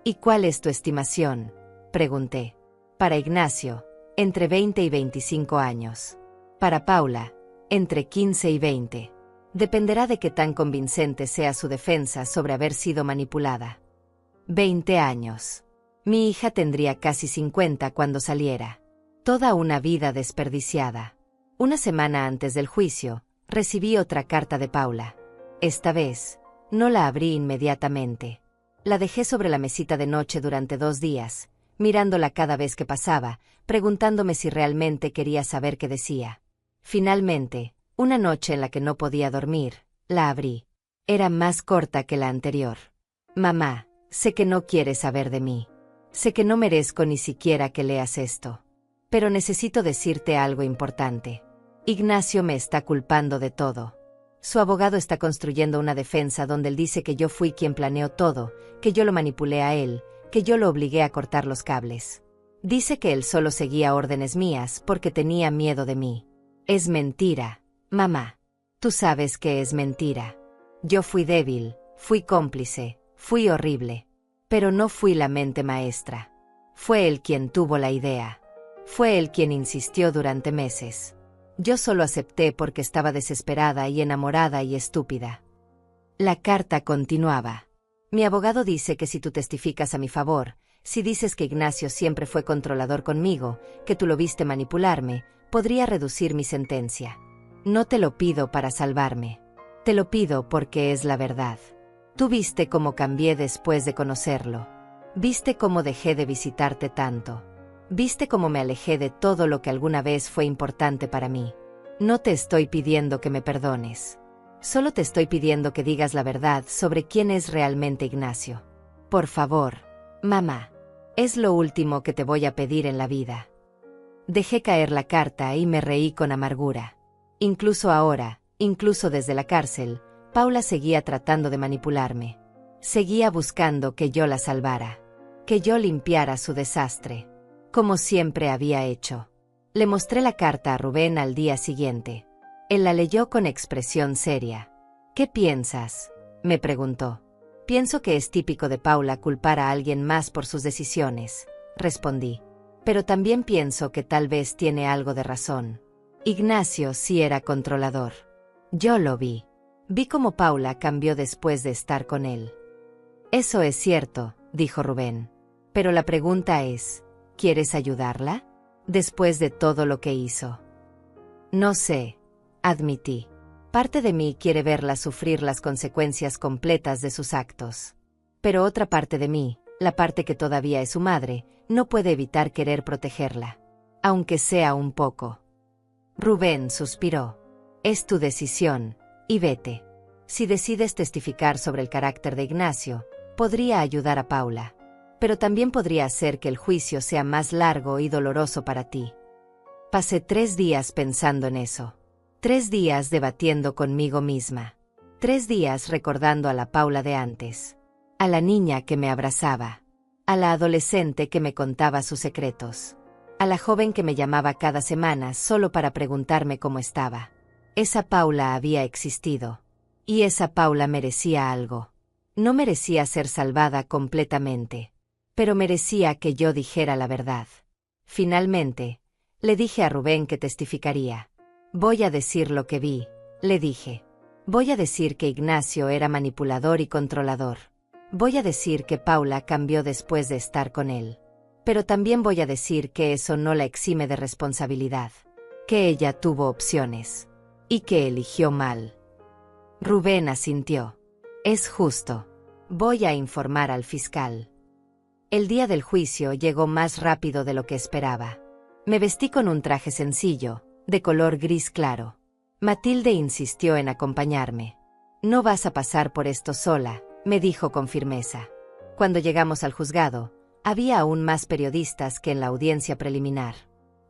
«¿Y cuál es tu estimación?», pregunté. «Para Ignacio, entre 20 y 25 años. Para Paula, entre 15 y 20. Dependerá de qué tan convincente sea su defensa sobre haber sido manipulada». 20 años. Mi hija tendría casi 50 cuando saliera. Toda una vida desperdiciada. Una semana antes del juicio, recibí otra carta de Paula. Esta vez, no la abrí inmediatamente. La dejé sobre la mesita de noche durante 2 días, mirándola cada vez que pasaba, preguntándome si realmente quería saber qué decía. Finalmente, una noche en la que no podía dormir, la abrí. Era más corta que la anterior. «Mamá, sé que no quieres saber de mí. Sé que no merezco ni siquiera que leas esto. Pero necesito decirte algo importante. Ignacio me está culpando de todo. Su abogado está construyendo una defensa donde él dice que yo fui quien planeó todo, que yo lo manipulé a él, que yo lo obligué a cortar los cables. Dice que él solo seguía órdenes mías porque tenía miedo de mí. Es mentira, mamá. Tú sabes que es mentira. Yo fui débil, fui cómplice, fui horrible. Pero no fui la mente maestra. Fue él quien tuvo la idea. Fue él quien insistió durante meses. Yo solo acepté porque estaba desesperada y enamorada y estúpida». La carta continuaba. «Mi abogado dice que si tú testificas a mi favor, si dices que Ignacio siempre fue controlador conmigo, que tú lo viste manipularme, podría reducir mi sentencia. No te lo pido para salvarme. Te lo pido porque es la verdad. Tú viste cómo cambié después de conocerlo. Viste cómo dejé de visitarte tanto. Viste cómo me alejé de todo lo que alguna vez fue importante para mí. No te estoy pidiendo que me perdones. Solo te estoy pidiendo que digas la verdad sobre quién es realmente Ignacio. Por favor, mamá. Es lo último que te voy a pedir en la vida. Dejé caer la carta y me reí con amargura. Incluso ahora, incluso desde la cárcel, Paula seguía tratando de manipularme. Seguía buscando que yo la salvara. Que yo limpiara su desastre. Como siempre había hecho. Le mostré la carta a Rubén al día siguiente. Él la leyó con expresión seria. ¿Qué piensas?, me preguntó. Pienso que es típico de Paula culpar a alguien más por sus decisiones, respondí. Pero también pienso que tal vez tiene algo de razón. Ignacio sí era controlador. Yo lo vi. Vi cómo Paula cambió después de estar con él. Eso es cierto, dijo Rubén. Pero la pregunta es, ¿quieres ayudarla? Después de todo lo que hizo. No sé, admití. Parte de mí quiere verla sufrir las consecuencias completas de sus actos. Pero otra parte de mí, la parte que todavía es su madre, no puede evitar querer protegerla. Aunque sea un poco. Rubén suspiró. Es tu decisión, y vete. Si decides testificar sobre el carácter de Ignacio, podría ayudar a Paula. Pero también podría hacer que el juicio sea más largo y doloroso para ti. Pasé 3 días pensando en eso. 3 días debatiendo conmigo misma. 3 días recordando a la Paula de antes. A la niña que me abrazaba. A la adolescente que me contaba sus secretos. A la joven que me llamaba cada semana solo para preguntarme cómo estaba. Esa Paula había existido. Y esa Paula merecía algo. No merecía ser salvada completamente. Pero merecía que yo dijera la verdad. Finalmente, le dije a Rubén que testificaría. Voy a decir lo que vi, le dije. Voy a decir que Ignacio era manipulador y controlador. Voy a decir que Paula cambió después de estar con él. Pero también voy a decir que eso no la exime de responsabilidad. Que ella tuvo opciones. Y que eligió mal. Rubén asintió. Es justo. Voy a informar al fiscal. El día del juicio llegó más rápido de lo que esperaba. Me vestí con un traje sencillo, de color gris claro. Matilde insistió en acompañarme. No vas a pasar por esto sola, me dijo con firmeza. Cuando llegamos al juzgado, había aún más periodistas que en la audiencia preliminar.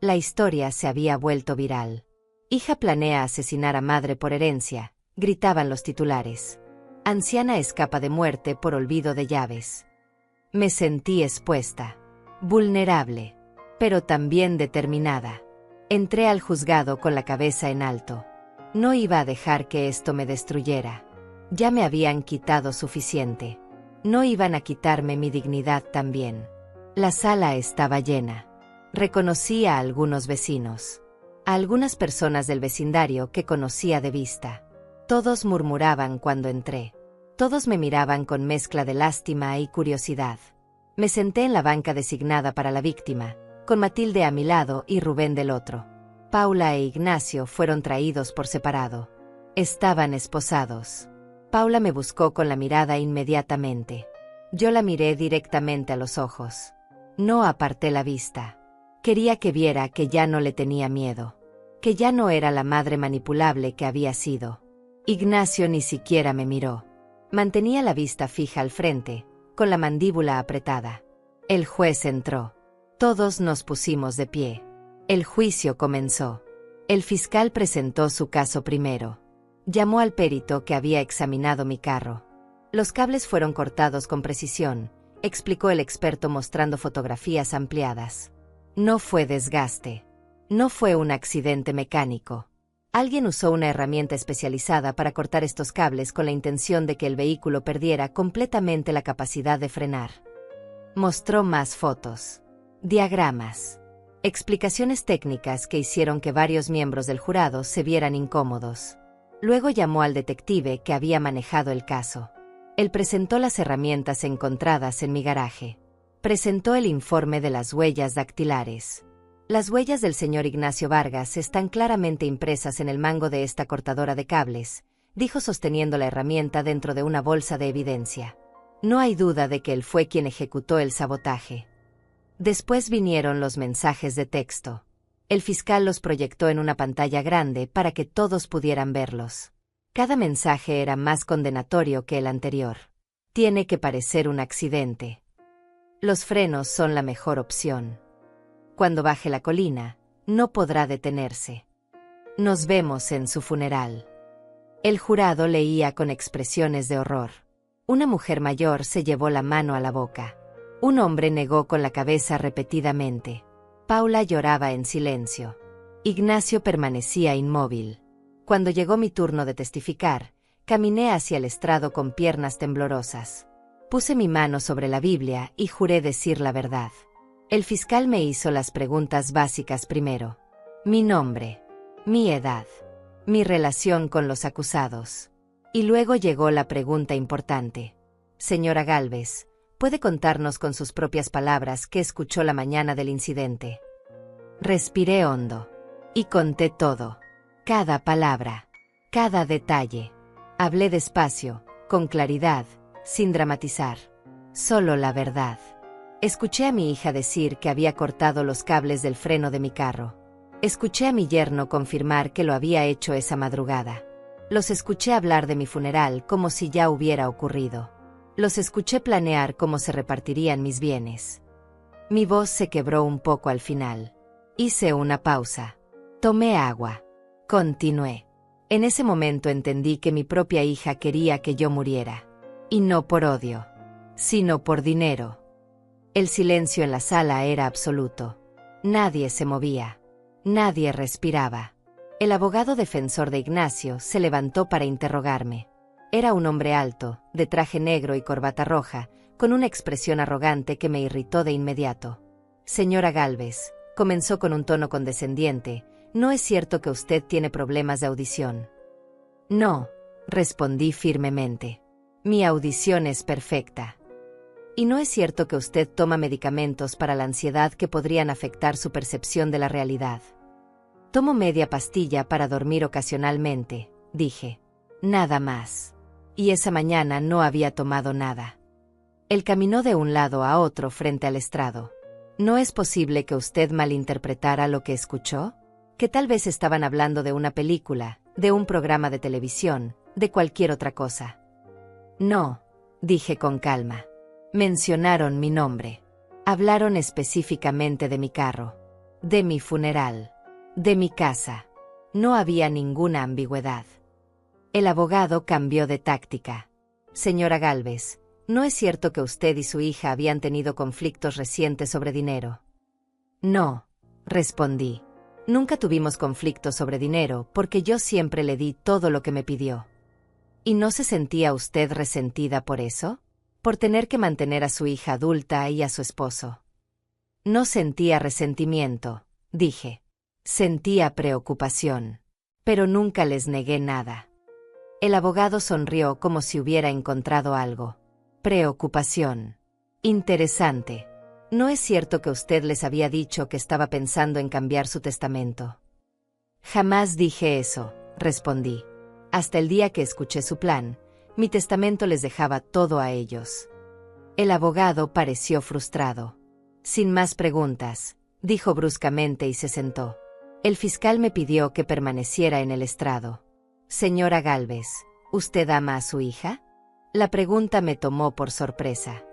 La historia se había vuelto viral. Hija planea asesinar a madre por herencia, gritaban los titulares. Anciana escapa de muerte por olvido de llaves. Me sentí expuesta, vulnerable, pero también determinada. Entré al juzgado con la cabeza en alto. No iba a dejar que esto me destruyera. Ya me habían quitado suficiente. No iban a quitarme mi dignidad también. La sala estaba llena. Reconocí a algunos vecinos. A algunas personas del vecindario que conocía de vista. Todos murmuraban cuando entré. Todos me miraban con mezcla de lástima y curiosidad. Me senté en la banca designada para la víctima, con Matilde a mi lado y Rubén del otro. Paula e Ignacio fueron traídos por separado. Estaban esposados. Paula me buscó con la mirada inmediatamente. Yo la miré directamente a los ojos. No aparté la vista. Quería que viera que ya no le tenía miedo. Que ya no era la madre manipulable que había sido. Ignacio ni siquiera me miró. Mantenía la vista fija al frente, con la mandíbula apretada. El juez entró. Todos nos pusimos de pie. El juicio comenzó. El fiscal presentó su caso primero. Llamó al perito que había examinado mi carro. Los cables fueron cortados con precisión, explicó el experto mostrando fotografías ampliadas. No fue desgaste. No fue un accidente mecánico. Alguien usó una herramienta especializada para cortar estos cables con la intención de que el vehículo perdiera completamente la capacidad de frenar. Mostró más fotos, diagramas, explicaciones técnicas que hicieron que varios miembros del jurado se vieran incómodos. Luego llamó al detective que había manejado el caso. Él presentó las herramientas encontradas en mi garaje. Presentó el informe de las huellas dactilares. Las huellas del señor Ignacio Vargas están claramente impresas en el mango de esta cortadora de cables, dijo sosteniendo la herramienta dentro de una bolsa de evidencia. No hay duda de que él fue quien ejecutó el sabotaje. Después vinieron los mensajes de texto. El fiscal los proyectó en una pantalla grande para que todos pudieran verlos. Cada mensaje era más condenatorio que el anterior. Tiene que parecer un accidente. Los frenos son la mejor opción. Cuando baje la colina, no podrá detenerse. Nos vemos en su funeral. El jurado leía con expresiones de horror. Una mujer mayor se llevó la mano a la boca. Un hombre negó con la cabeza repetidamente. Paula lloraba en silencio. Ignacio permanecía inmóvil. Cuando llegó mi turno de testificar, caminé hacia el estrado con piernas temblorosas. Puse mi mano sobre la Biblia y juré decir la verdad. El fiscal me hizo las preguntas básicas primero. Mi nombre, mi edad, mi relación con los acusados. Y luego llegó la pregunta importante. Señora Gálvez, ¿puede contarnos con sus propias palabras qué escuchó la mañana del incidente? Respiré hondo. Y conté todo. Cada palabra. Cada detalle. Hablé despacio, con claridad, sin dramatizar. Solo la verdad. Escuché a mi hija decir que había cortado los cables del freno de mi carro. Escuché a mi yerno confirmar que lo había hecho esa madrugada. Los escuché hablar de mi funeral como si ya hubiera ocurrido. Los escuché planear cómo se repartirían mis bienes. Mi voz se quebró un poco al final. Hice una pausa. Tomé agua. Continué. En ese momento entendí que mi propia hija quería que yo muriera. Y no por odio, sino por dinero. El silencio en la sala era absoluto. Nadie se movía. Nadie respiraba. El abogado defensor de Ignacio se levantó para interrogarme. Era un hombre alto, de traje negro y corbata roja, con una expresión arrogante que me irritó de inmediato. Señora Gálvez, comenzó con un tono condescendiente, ¿no es cierto que usted tiene problemas de audición? No, respondí firmemente. Mi audición es perfecta. ¿Y no es cierto que usted toma medicamentos para la ansiedad que podrían afectar su percepción de la realidad? Tomo media pastilla para dormir ocasionalmente, dije. Nada más. Y esa mañana no había tomado nada. Él caminó de un lado a otro frente al estrado. ¿No es posible que usted malinterpretara lo que escuchó? Que tal vez estaban hablando de una película, de un programa de televisión, de cualquier otra cosa. No, dije con calma. Mencionaron mi nombre. Hablaron específicamente de mi carro, de mi funeral, de mi casa. No había ninguna ambigüedad. El abogado cambió de táctica. Señora Gálvez, ¿no es cierto que usted y su hija habían tenido conflictos recientes sobre dinero? No, respondí. Nunca tuvimos conflictos sobre dinero porque yo siempre le di todo lo que me pidió. ¿Y no se sentía usted resentida por eso? Por tener que mantener a su hija adulta y a su esposo. No sentía resentimiento, dije. Sentía preocupación. Pero nunca les negué nada. El abogado sonrió como si hubiera encontrado algo. Preocupación. Interesante. ¿No es cierto que usted les había dicho que estaba pensando en cambiar su testamento? Jamás dije eso, respondí. Hasta el día que escuché su plan, mi testamento les dejaba todo a ellos. El abogado pareció frustrado. Sin más preguntas, dijo bruscamente y se sentó. El fiscal me pidió que permaneciera en el estrado. Señora Gálvez, ¿usted ama a su hija? La pregunta me tomó por sorpresa.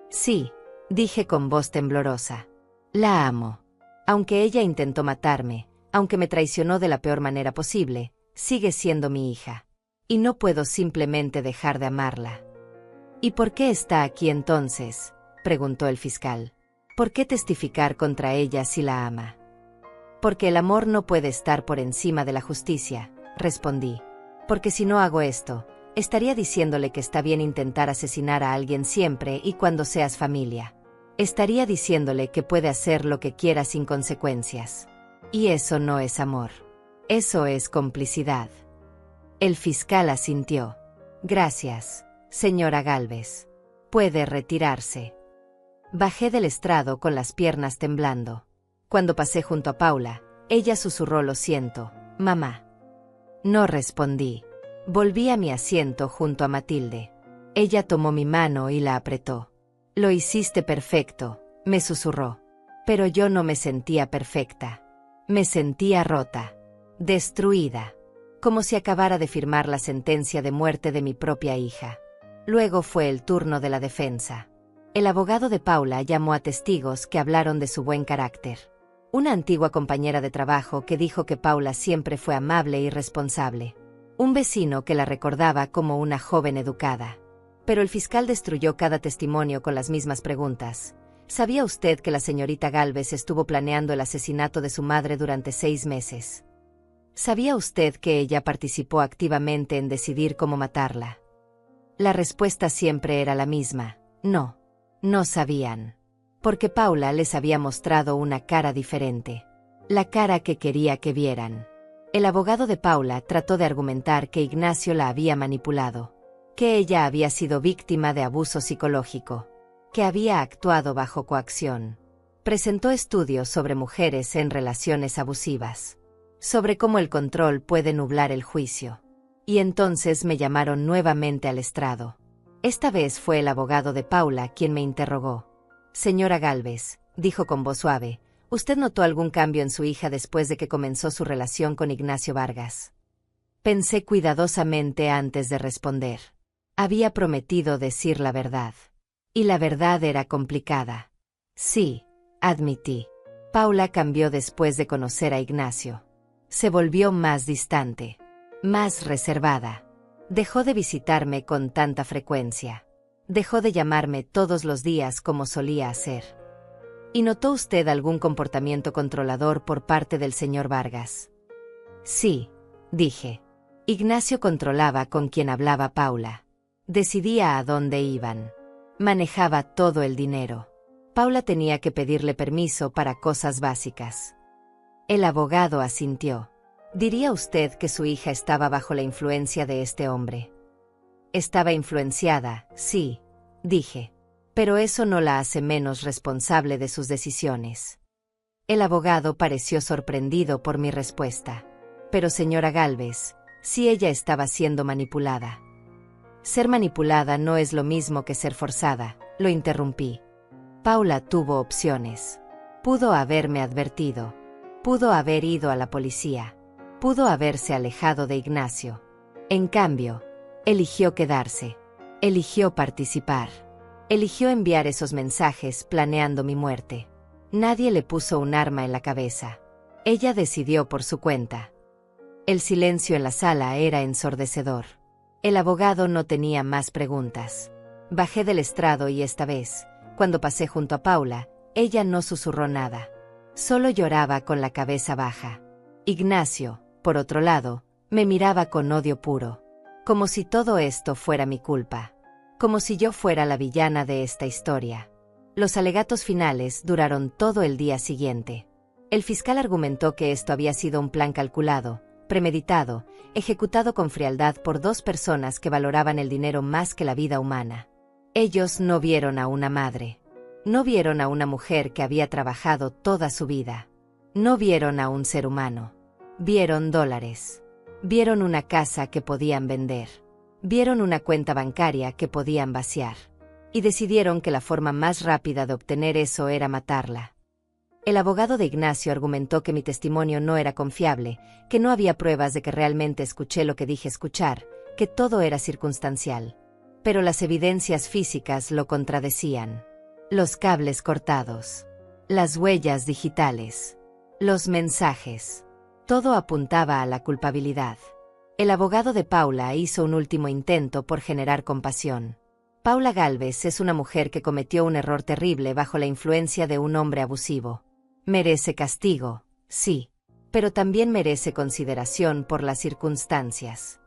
Sí, dije con voz temblorosa. La amo. Aunque ella intentó matarme, aunque me traicionó de la peor manera posible, sigue siendo mi hija. Y no puedo simplemente dejar de amarla. ¿Y por qué está aquí entonces?, preguntó el fiscal. ¿Por qué testificar contra ella si la ama? Porque el amor no puede estar por encima de la justicia, respondí. Porque si no hago esto, estaría diciéndole que está bien intentar asesinar a alguien siempre y cuando seas familia. Estaría diciéndole que puede hacer lo que quiera sin consecuencias. Y eso no es amor. Eso es complicidad. El fiscal asintió. Gracias, señora Gálvez. Puede retirarse. Bajé del estrado con las piernas temblando. Cuando pasé junto a Paula, ella susurró: lo siento, mamá. No respondí. Volví a mi asiento junto a Matilde. Ella tomó mi mano y la apretó. «Lo hiciste perfecto», me susurró. Pero yo no me sentía perfecta. Me sentía rota, destruida, como si acabara de firmar la sentencia de muerte de mi propia hija. Luego fue el turno de la defensa. El abogado de Paula llamó a testigos que hablaron de su buen carácter. Una antigua compañera de trabajo que dijo que Paula siempre fue amable y responsable. Un vecino que la recordaba como una joven educada. Pero el fiscal destruyó cada testimonio con las mismas preguntas. ¿Sabía usted que la señorita Gálvez estuvo planeando el asesinato de su madre durante 6 meses? ¿Sabía usted que ella participó activamente en decidir cómo matarla? La respuesta siempre era la misma: no. No sabían. Porque Paula les había mostrado una cara diferente. La cara que quería que vieran. El abogado de Paula trató de argumentar que Ignacio la había manipulado. Que ella había sido víctima de abuso psicológico. Que había actuado bajo coacción. Presentó estudios sobre mujeres en relaciones abusivas. Sobre cómo el control puede nublar el juicio. Y entonces me llamaron nuevamente al estrado. Esta vez fue el abogado de Paula quien me interrogó. «Señora Gálvez», dijo con voz suave, «¿usted notó algún cambio en su hija después de que comenzó su relación con Ignacio Vargas?» Pensé cuidadosamente antes de responder. Había prometido decir la verdad. Y la verdad era complicada. Sí, admití. Paula cambió después de conocer a Ignacio. Se volvió más distante, más reservada. Dejó de visitarme con tanta frecuencia. Dejó de llamarme todos los días como solía hacer. ¿Y notó usted algún comportamiento controlador por parte del señor Vargas? Sí, dije. Ignacio controlaba con quien hablaba Paula. Decidía a dónde iban. Manejaba todo el dinero. Paula tenía que pedirle permiso para cosas básicas. El abogado asintió. ¿Diría usted que su hija estaba bajo la influencia de este hombre? Estaba influenciada, sí, dije. Pero eso no la hace menos responsable de sus decisiones. El abogado pareció sorprendido por mi respuesta. Pero señora Gálvez, si ella estaba siendo manipulada. Ser manipulada no es lo mismo que ser forzada, lo interrumpí. Paula tuvo opciones. Pudo haberme advertido. Pudo haber ido a la policía. Pudo haberse alejado de Ignacio. En cambio, eligió quedarse. Eligió participar. Eligió enviar esos mensajes planeando mi muerte. Nadie le puso un arma en la cabeza. Ella decidió por su cuenta. El silencio en la sala era ensordecedor. El abogado no tenía más preguntas. Bajé del estrado y esta vez, cuando pasé junto a Paula, ella no susurró nada. Solo lloraba con la cabeza baja. Ignacio, por otro lado, me miraba con odio puro. Como si todo esto fuera mi culpa. Como si yo fuera la villana de esta historia. Los alegatos finales duraron todo el día siguiente. El fiscal argumentó que esto había sido un plan calculado, premeditado, ejecutado con frialdad por 2 personas que valoraban el dinero más que la vida humana. Ellos no vieron a una madre. No vieron a una mujer que había trabajado toda su vida. No vieron a un ser humano. Vieron dólares. Vieron una casa que podían vender. Vieron una cuenta bancaria que podían vaciar. Y decidieron que la forma más rápida de obtener eso era matarla. El abogado de Ignacio argumentó que mi testimonio no era confiable, que no había pruebas de que realmente escuché lo que dije escuchar, que todo era circunstancial. Pero las evidencias físicas lo contradecían. Los cables cortados. Las huellas digitales. Los mensajes. Todo apuntaba a la culpabilidad. El abogado de Paula hizo un último intento por generar compasión. Paula Gálvez es una mujer que cometió un error terrible bajo la influencia de un hombre abusivo. Merece castigo, sí, pero también merece consideración por las circunstancias.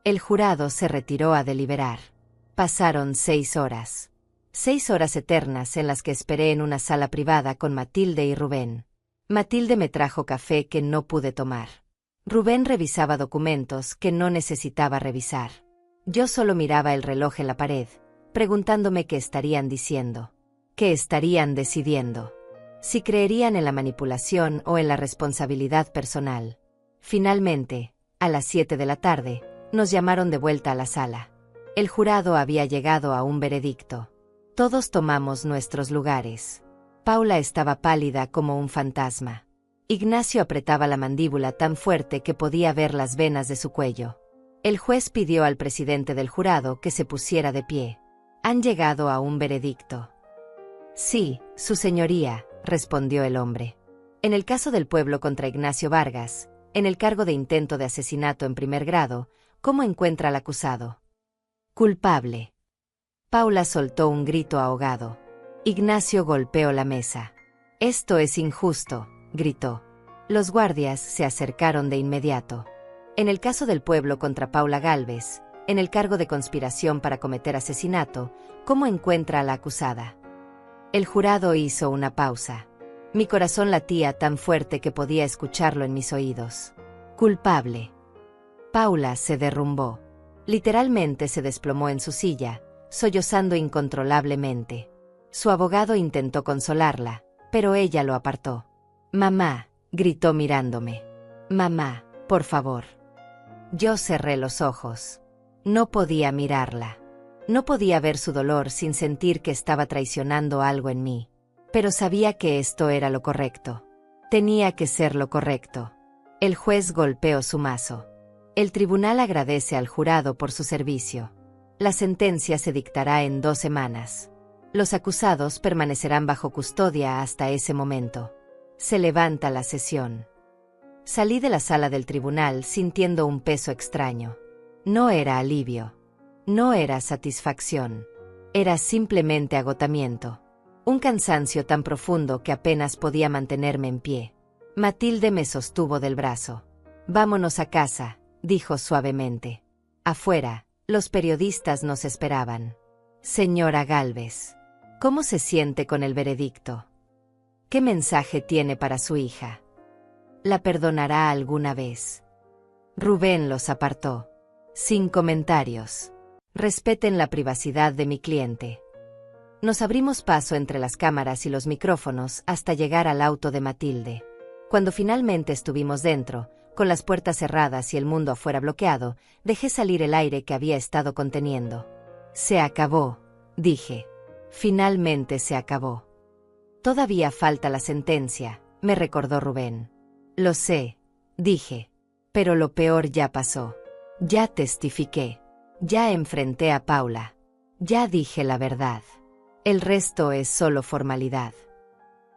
El jurado se retiró a deliberar. Pasaron 6 horas. 6 horas eternas en las que esperé en una sala privada con Matilde y Rubén. Matilde me trajo café que no pude tomar. Rubén revisaba documentos que no necesitaba revisar. Yo solo miraba el reloj en la pared, preguntándome qué estarían diciendo, qué estarían decidiendo, si creerían en la manipulación o en la responsabilidad personal. Finalmente, a las 7 de la tarde, Nos llamaron de vuelta a la sala. El jurado había llegado a un veredicto. Todos tomamos nuestros lugares. Paula estaba pálida como un fantasma. Ignacio apretaba la mandíbula tan fuerte que podía ver las venas de su cuello. El juez pidió al presidente del jurado que se pusiera de pie. ¿Han llegado a un veredicto? Sí, su señoría, respondió el hombre. En el caso del pueblo contra Ignacio Vargas, en el cargo de intento de asesinato en primer grado, ¿cómo encuentra al acusado? Culpable. Paula soltó un grito ahogado. Ignacio golpeó la mesa. Esto es injusto, gritó. Los guardias se acercaron de inmediato. En el caso del pueblo contra Paula Gálvez, en el cargo de conspiración para cometer asesinato, ¿cómo encuentra a la acusada? El jurado hizo una pausa. Mi corazón latía tan fuerte que podía escucharlo en mis oídos. Culpable. Paula se derrumbó. Literalmente se desplomó en su silla, sollozando incontrolablemente. Su abogado intentó consolarla, pero ella lo apartó. Mamá, gritó mirándome. Mamá, por favor. Yo cerré los ojos. No podía mirarla. No podía ver su dolor sin sentir que estaba traicionando algo en mí. Pero sabía que esto era lo correcto. Tenía que ser lo correcto. El juez golpeó su mazo. El tribunal agradece al jurado por su servicio. La sentencia se dictará en 2 semanas. Los acusados permanecerán bajo custodia hasta ese momento. Se levanta la sesión. Salí de la sala del tribunal sintiendo un peso extraño. No era alivio. No era satisfacción. Era simplemente agotamiento. Un cansancio tan profundo que apenas podía mantenerme en pie. Matilde me sostuvo del brazo. Vámonos a casa, dijo suavemente. Afuera, los periodistas nos esperaban. Señora Gálvez, ¿cómo se siente con el veredicto? ¿Qué mensaje tiene para su hija? ¿La perdonará alguna vez? Rubén los apartó. Sin comentarios. Respeten la privacidad de mi cliente. Nos abrimos paso entre las cámaras y los micrófonos hasta llegar al auto de Matilde. Cuando finalmente estuvimos dentro, con las puertas cerradas y el mundo afuera bloqueado, dejé salir el aire que había estado conteniendo. Se acabó, dije. Finalmente se acabó. Todavía falta la sentencia, me recordó Rubén. Lo sé, dije. Pero lo peor ya pasó. Ya testifiqué. Ya enfrenté a Paula. Ya dije la verdad. El resto es solo formalidad.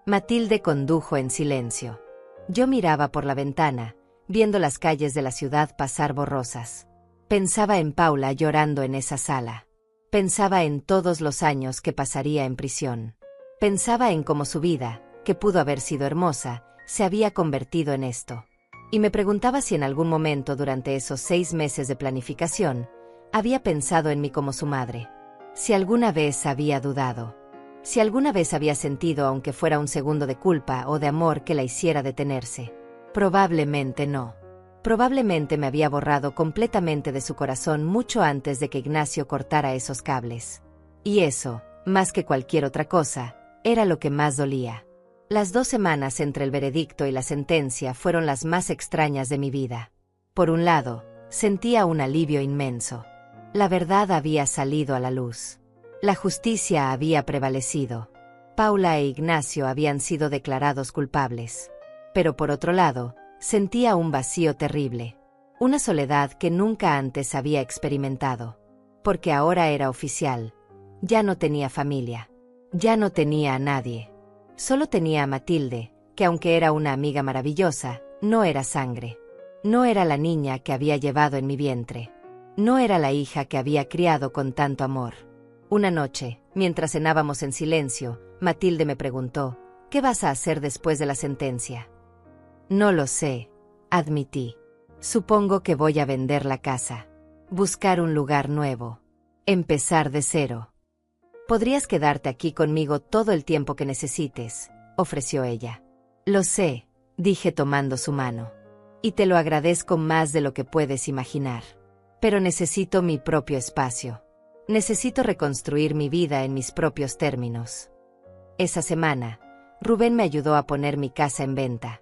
Matilde condujo en silencio. Yo miraba por la ventana, viendo las calles de la ciudad pasar borrosas. Pensaba en Paula llorando en esa sala. Pensaba en todos los años que pasaría en prisión. Pensaba en cómo su vida, que pudo haber sido hermosa, se había convertido en esto. Y me preguntaba si en algún momento durante esos 6 meses de planificación, había pensado en mí como su madre. Si alguna vez había dudado. Si alguna vez había sentido aunque fuera un segundo de culpa o de amor que la hiciera detenerse. Probablemente no. Probablemente me había borrado completamente de su corazón mucho antes de que Ignacio cortara esos cables. Y eso, más que cualquier otra cosa, era lo que más dolía. Las 2 semanas entre el veredicto y la sentencia fueron las más extrañas de mi vida. Por un lado, sentía un alivio inmenso. La verdad había salido a la luz. La justicia había prevalecido. Paula e Ignacio habían sido declarados culpables. Pero por otro lado, sentía un vacío terrible. Una soledad que nunca antes había experimentado. Porque ahora era oficial. Ya no tenía familia. Ya no tenía a nadie. Solo tenía a Matilde, que aunque era una amiga maravillosa, no era sangre. No era la niña que había llevado en mi vientre. No era la hija que había criado con tanto amor. Una noche, mientras cenábamos en silencio, Matilde me preguntó, ¿qué vas a hacer después de la sentencia? No lo sé, admití. Supongo que voy a vender la casa. Buscar un lugar nuevo. Empezar de cero. Podrías quedarte aquí conmigo todo el tiempo que necesites, ofreció ella. Lo sé, dije tomando su mano. Y te lo agradezco más de lo que puedes imaginar. Pero necesito mi propio espacio. Necesito reconstruir mi vida en mis propios términos. Esa semana, Rubén me ayudó a poner mi casa en venta.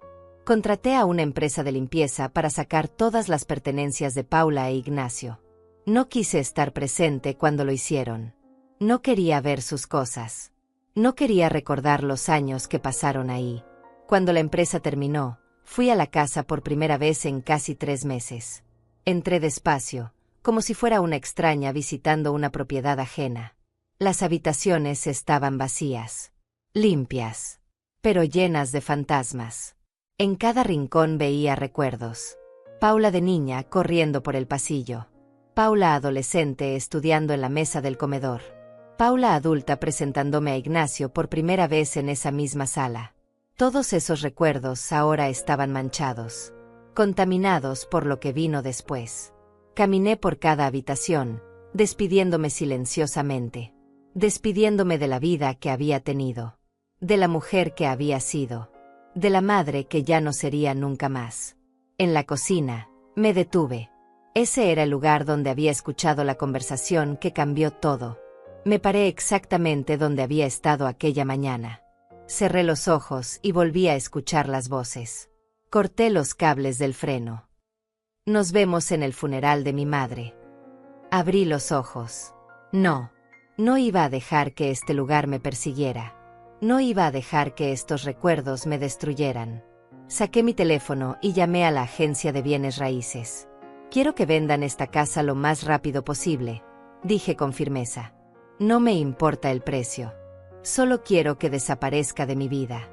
Contraté a una empresa de limpieza para sacar todas las pertenencias de Paula e Ignacio. No quise estar presente cuando lo hicieron. No quería ver sus cosas. No quería recordar los años que pasaron ahí. Cuando la empresa terminó, fui a la casa por primera vez en casi 3 meses. Entré despacio, como si fuera una extraña visitando una propiedad ajena. Las habitaciones estaban vacías, limpias, pero llenas de fantasmas. En cada rincón veía recuerdos. Paula de niña corriendo por el pasillo. Paula adolescente estudiando en la mesa del comedor. Paula adulta presentándome a Ignacio por primera vez en esa misma sala. Todos esos recuerdos ahora estaban manchados, contaminados por lo que vino después. Caminé por cada habitación, despidiéndome silenciosamente. Despidiéndome de la vida que había tenido. De la mujer que había sido. De la madre que ya no sería nunca más. En la cocina, me detuve. Ese era el lugar donde había escuchado la conversación que cambió todo. Me paré exactamente donde había estado aquella mañana. Cerré los ojos y volví a escuchar las voces. Corté los cables del freno. Nos vemos en el funeral de mi madre. Abrí los ojos. No iba a dejar que este lugar me persiguiera. No iba a dejar que estos recuerdos me destruyeran. Saqué mi teléfono y llamé a la agencia de bienes raíces. Quiero que vendan esta casa lo más rápido posible, dije con firmeza. No me importa el precio. Solo quiero que desaparezca de mi vida.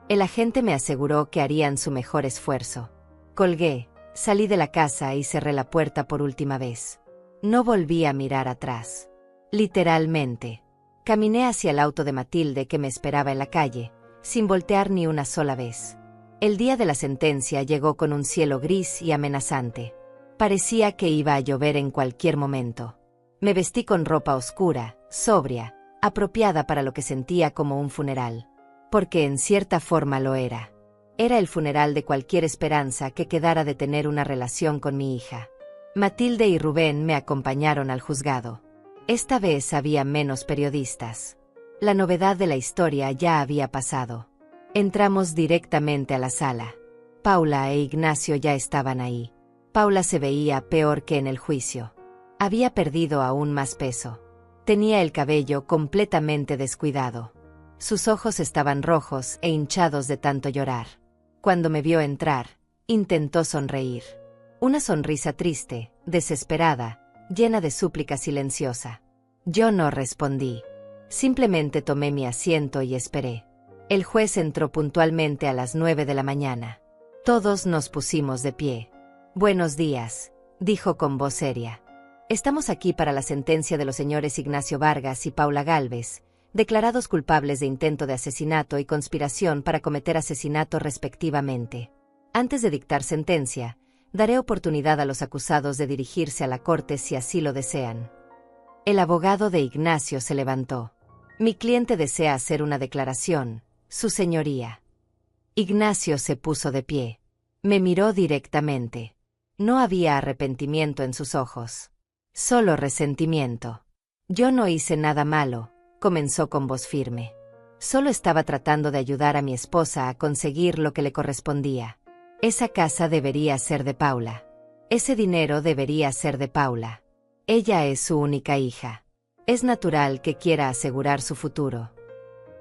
El agente me aseguró que harían su mejor esfuerzo. Colgué, salí de la casa y cerré la puerta por última vez. No volví a mirar atrás. Literalmente. Caminé hacia el auto de Matilde que me esperaba en la calle, sin voltear ni una sola vez. El día de la sentencia llegó con un cielo gris y amenazante. Parecía que iba a llover en cualquier momento. Me vestí con ropa oscura, sobria, apropiada para lo que sentía como un funeral. Porque en cierta forma lo era. Era el funeral de cualquier esperanza que quedara de tener una relación con mi hija. Matilde y Rubén me acompañaron al juzgado. Esta vez había menos periodistas. La novedad de la historia ya había pasado. Entramos directamente a la sala. Paula e Ignacio ya estaban ahí. Paula se veía peor que en el juicio. Había perdido aún más peso. Tenía el cabello completamente descuidado. Sus ojos estaban rojos e hinchados de tanto llorar. Cuando me vio entrar, intentó sonreír. Una sonrisa triste, desesperada, llena de súplica silenciosa. Yo no respondí. Simplemente tomé mi asiento y esperé. El juez entró puntualmente a las 9 de la mañana. Todos nos pusimos de pie. Buenos días, dijo con voz seria. Estamos aquí para la sentencia de los señores Ignacio Vargas y Paula Gálvez, declarados culpables de intento de asesinato y conspiración para cometer asesinato respectivamente. Antes de dictar sentencia, daré oportunidad a los acusados de dirigirse a la corte si así lo desean. El abogado de Ignacio se levantó. Mi cliente desea hacer una declaración, su señoría. Ignacio se puso de pie. Me miró directamente. No había arrepentimiento en sus ojos. Solo resentimiento. Yo no hice nada malo, comenzó con voz firme. Solo estaba tratando de ayudar a mi esposa a conseguir lo que le correspondía. Esa casa debería ser de Paula. Ese dinero debería ser de Paula. Ella es su única hija. Es natural que quiera asegurar su futuro.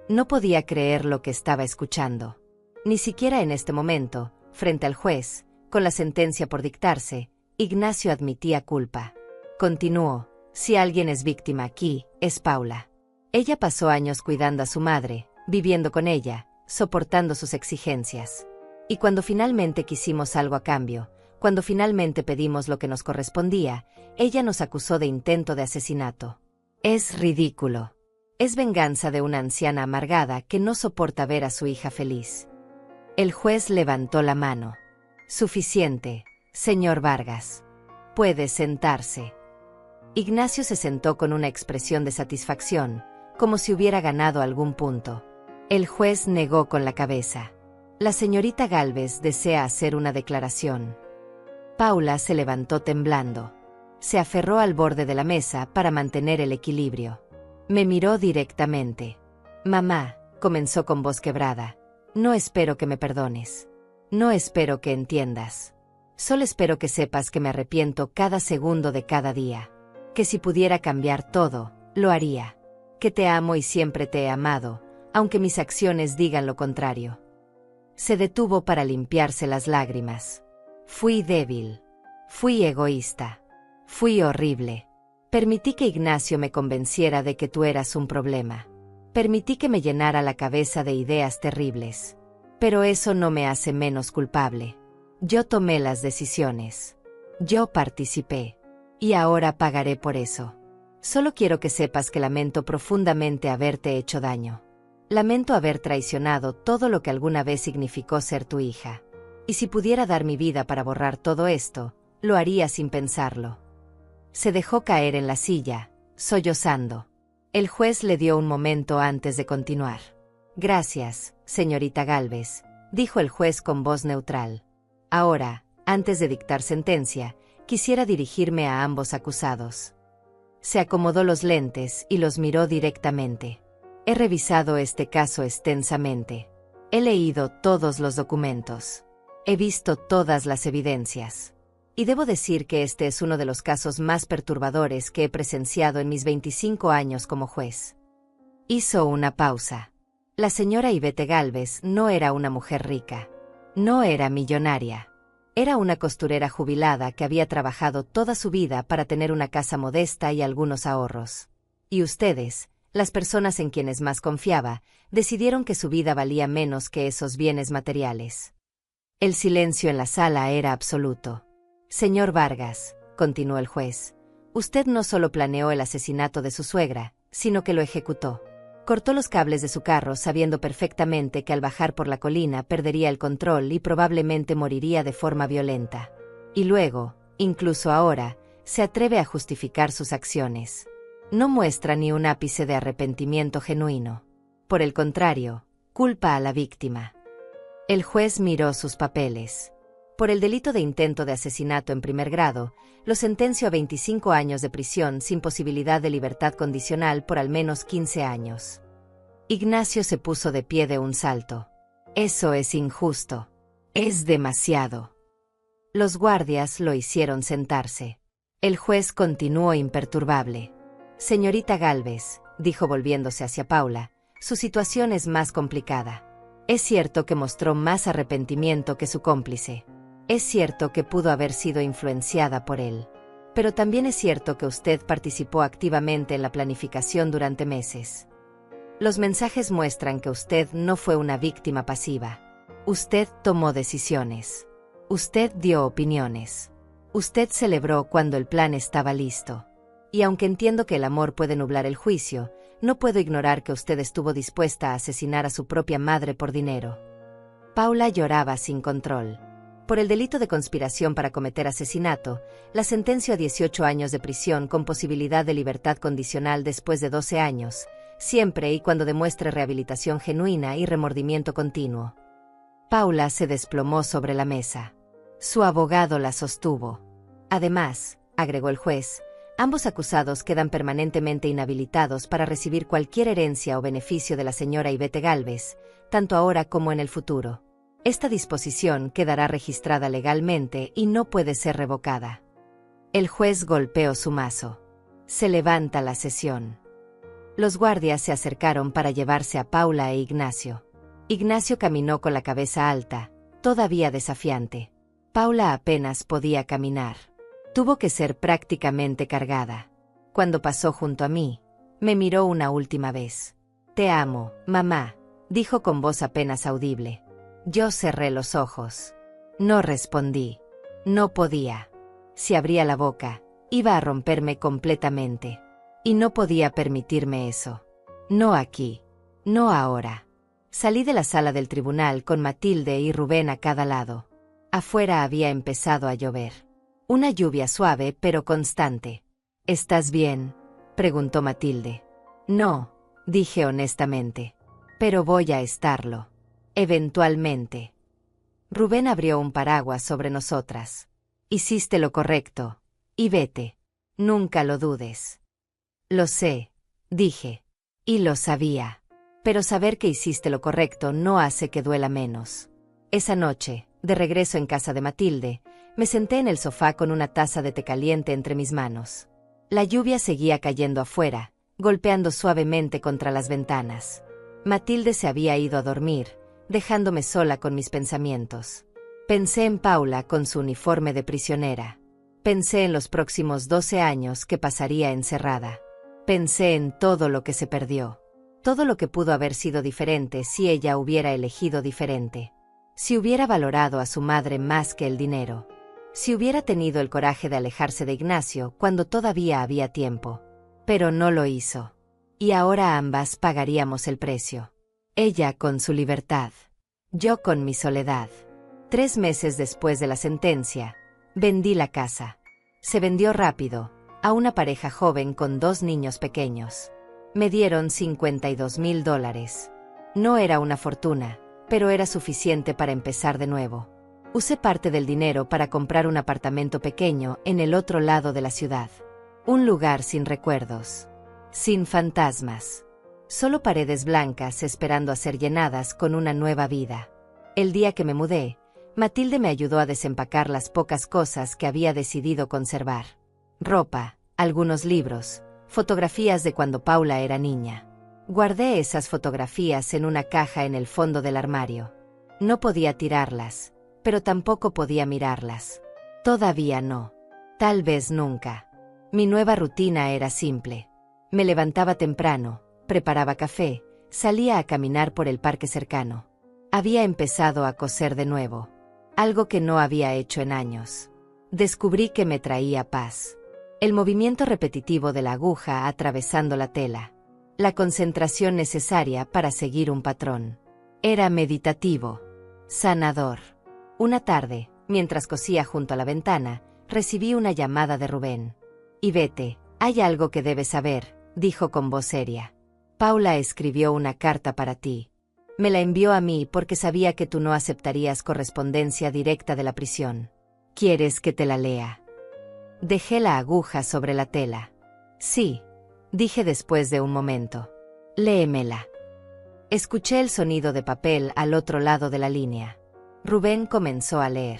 No podía creer lo que estaba escuchando. Ni siquiera en este momento, frente al juez, con la sentencia por dictarse, Ignacio admitía culpa. Continuó, si alguien es víctima aquí, es Paula. Ella pasó años cuidando a su madre, viviendo con ella, soportando sus exigencias. Y cuando finalmente quisimos algo a cambio, cuando finalmente pedimos lo que nos correspondía, ella nos acusó de intento de asesinato. Es ridículo. Es venganza de una anciana amargada que no soporta ver a su hija feliz. El juez levantó la mano. Suficiente, señor Vargas. Puede sentarse. Ignacio se sentó con una expresión de satisfacción, como si hubiera ganado algún punto. El juez negó con la cabeza. La señorita Gálvez desea hacer una declaración. Paula se levantó temblando. Se aferró al borde de la mesa para mantener el equilibrio. Me miró directamente. Mamá, comenzó con voz quebrada, no espero que me perdones. No espero que entiendas. Solo espero que sepas que me arrepiento cada segundo de cada día. Que si pudiera cambiar todo, lo haría. Que te amo y siempre te he amado, aunque mis acciones digan lo contrario. Se detuvo para limpiarse las lágrimas. Fui débil. Fui egoísta. Fui horrible. Permití que Ignacio me convenciera de que tú eras un problema. Permití que me llenara la cabeza de ideas terribles. Pero eso no me hace menos culpable. Yo tomé las decisiones. Yo participé. Y ahora pagaré por eso. Solo quiero que sepas que lamento profundamente haberte hecho daño. Lamento haber traicionado todo lo que alguna vez significó ser tu hija. Y si pudiera dar mi vida para borrar todo esto, lo haría sin pensarlo. Se dejó caer en la silla, sollozando. El juez le dio un momento antes de continuar. Gracias, señorita Gálvez, dijo el juez con voz neutral. Ahora, antes de dictar sentencia, quisiera dirigirme a ambos acusados. Se acomodó los lentes y los miró directamente. He revisado este caso extensamente. He leído todos los documentos. He visto todas las evidencias. Y debo decir que este es uno de los casos más perturbadores que he presenciado en mis 25 años como juez. Hizo una pausa. La señora Ivette Gálvez no era una mujer rica. No era millonaria. Era una costurera jubilada que había trabajado toda su vida para tener una casa modesta y algunos ahorros. Y ustedes, las personas en quienes más confiaba, decidieron que su vida valía menos que esos bienes materiales. El silencio en la sala era absoluto. Señor Vargas, continuó el juez, usted no solo planeó el asesinato de su suegra, sino que lo ejecutó. Cortó los cables de su carro sabiendo perfectamente que al bajar por la colina perdería el control y probablemente moriría de forma violenta. Y luego, incluso ahora, se atreve a justificar sus acciones. No muestra ni un ápice de arrepentimiento genuino. Por el contrario, culpa a la víctima. El juez miró sus papeles. Por el delito de intento de asesinato en primer grado, lo sentenció a 25 años de prisión sin posibilidad de libertad condicional por al menos 15 años. Ignacio se puso de pie de un salto. Eso es injusto. Es demasiado. Los guardias lo hicieron sentarse. El juez continuó imperturbable. Señorita Gálvez, dijo volviéndose hacia Paula, su situación es más complicada. Es cierto que mostró más arrepentimiento que su cómplice. Es cierto que pudo haber sido influenciada por él. Pero también es cierto que usted participó activamente en la planificación durante meses. Los mensajes muestran que usted no fue una víctima pasiva. Usted tomó decisiones. Usted dio opiniones. Usted celebró cuando el plan estaba listo. Y aunque entiendo que el amor puede nublar el juicio, no puedo ignorar que usted estuvo dispuesta a asesinar a su propia madre por dinero. Paula lloraba sin control. Por el delito de conspiración para cometer asesinato, la sentenció a 18 años de prisión con posibilidad de libertad condicional después de 12 años, siempre y cuando demuestre rehabilitación genuina y remordimiento continuo. Paula se desplomó sobre la mesa. Su abogado la sostuvo. Además, agregó el juez, ambos acusados quedan permanentemente inhabilitados para recibir cualquier herencia o beneficio de la señora Ivette Gálvez, tanto ahora como en el futuro. Esta disposición quedará registrada legalmente y no puede ser revocada. El juez golpeó su mazo. Se levanta la sesión. Los guardias se acercaron para llevarse a Paula e Ignacio. Ignacio caminó con la cabeza alta, todavía desafiante. Paula apenas podía caminar. Tuvo que ser prácticamente cargada. Cuando pasó junto a mí, me miró una última vez. «Te amo, mamá», dijo con voz apenas audible. Yo cerré los ojos. No respondí. No podía. Si abría la boca, iba a romperme completamente. Y no podía permitirme eso. No aquí. No ahora. Salí de la sala del tribunal con Matilde y Rubén a cada lado. Afuera había empezado a llover. Una lluvia suave pero constante. ¿Estás bien?, preguntó Matilde. No, dije honestamente. Pero voy a estarlo. Eventualmente. Rubén abrió un paraguas sobre nosotras. Hiciste lo correcto. Y vete. Nunca lo dudes. Lo sé, dije. Y lo sabía. Pero saber que hiciste lo correcto no hace que duela menos. Esa noche, De regreso en casa de Matilde, me senté en el sofá con una taza de té caliente entre mis manos. La lluvia seguía cayendo afuera, golpeando suavemente contra las ventanas. Matilde se había ido a dormir, dejándome sola con mis pensamientos. Pensé en Paula con su uniforme de prisionera. Pensé en los próximos 12 años que pasaría encerrada. Pensé en todo lo que se perdió. Todo lo que pudo haber sido diferente si ella hubiera elegido diferente. Si hubiera valorado a su madre más que el dinero. Si hubiera tenido el coraje de alejarse de Ignacio cuando todavía había tiempo. Pero no lo hizo. Y ahora ambas pagaríamos el precio. Ella con su libertad. Yo con mi soledad. 3 meses después de la sentencia, vendí la casa. Se vendió rápido, a una pareja joven con 2 niños pequeños. Me dieron $52,000. No era una fortuna, pero era suficiente para empezar de nuevo. Usé parte del dinero para comprar un apartamento pequeño en el otro lado de la ciudad. Un lugar sin recuerdos. Sin fantasmas. Solo paredes blancas esperando a ser llenadas con una nueva vida. El día que me mudé, Matilde me ayudó a desempacar las pocas cosas que había decidido conservar. Ropa, algunos libros, fotografías de cuando Paula era niña. Guardé esas fotografías en una caja en el fondo del armario. No podía tirarlas, pero tampoco podía mirarlas. Todavía no. Tal vez nunca. Mi nueva rutina era simple. Me levantaba temprano, preparaba café, salía a caminar por el parque cercano. Había empezado a coser de nuevo. Algo que no había hecho en años. Descubrí que me traía paz. El movimiento repetitivo de la aguja atravesando la tela. La concentración necesaria para seguir un patrón. Era meditativo. Sanador. Una tarde, mientras cosía junto a la ventana, recibí una llamada de Rubén. Ivete, hay algo que debes saber, dijo con voz seria. Paula escribió una carta para ti. Me la envió a mí porque sabía que tú no aceptarías correspondencia directa de la prisión. ¿Quieres que te la lea? Dejé la aguja sobre la tela. Sí, dije después de un momento. Léemela. Escuché el sonido de papel al otro lado de la línea. Rubén comenzó a leer.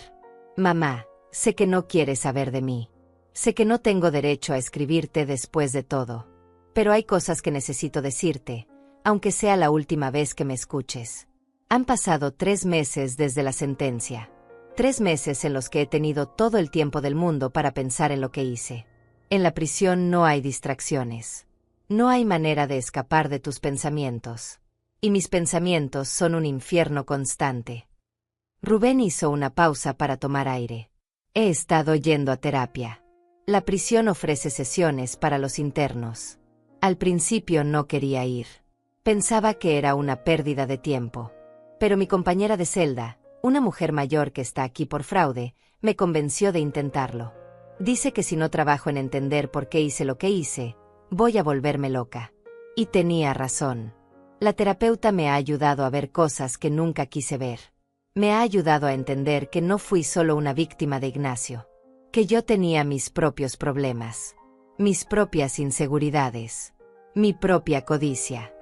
Mamá, sé que no quieres saber de mí. Sé que no tengo derecho a escribirte después de todo. Pero hay cosas que necesito decirte, aunque sea la última vez que me escuches. Han pasado 3 meses desde la sentencia. 3 meses en los que he tenido todo el tiempo del mundo para pensar en lo que hice. En la prisión no hay distracciones. No hay manera de escapar de tus pensamientos. Y mis pensamientos son un infierno constante. Rubén hizo una pausa para tomar aire. He estado yendo a terapia. La prisión ofrece sesiones para los internos. Al principio no quería ir. Pensaba que era una pérdida de tiempo. Pero mi compañera de celda, una mujer mayor que está aquí por fraude, me convenció de intentarlo. Dice que si no trabajo en entender por qué hice lo que hice, voy a volverme loca. Y tenía razón. La terapeuta me ha ayudado a ver cosas que nunca quise ver. Me ha ayudado a entender que no fui solo una víctima de Ignacio. Que yo tenía mis propios problemas. Mis propias inseguridades. Mi propia codicia.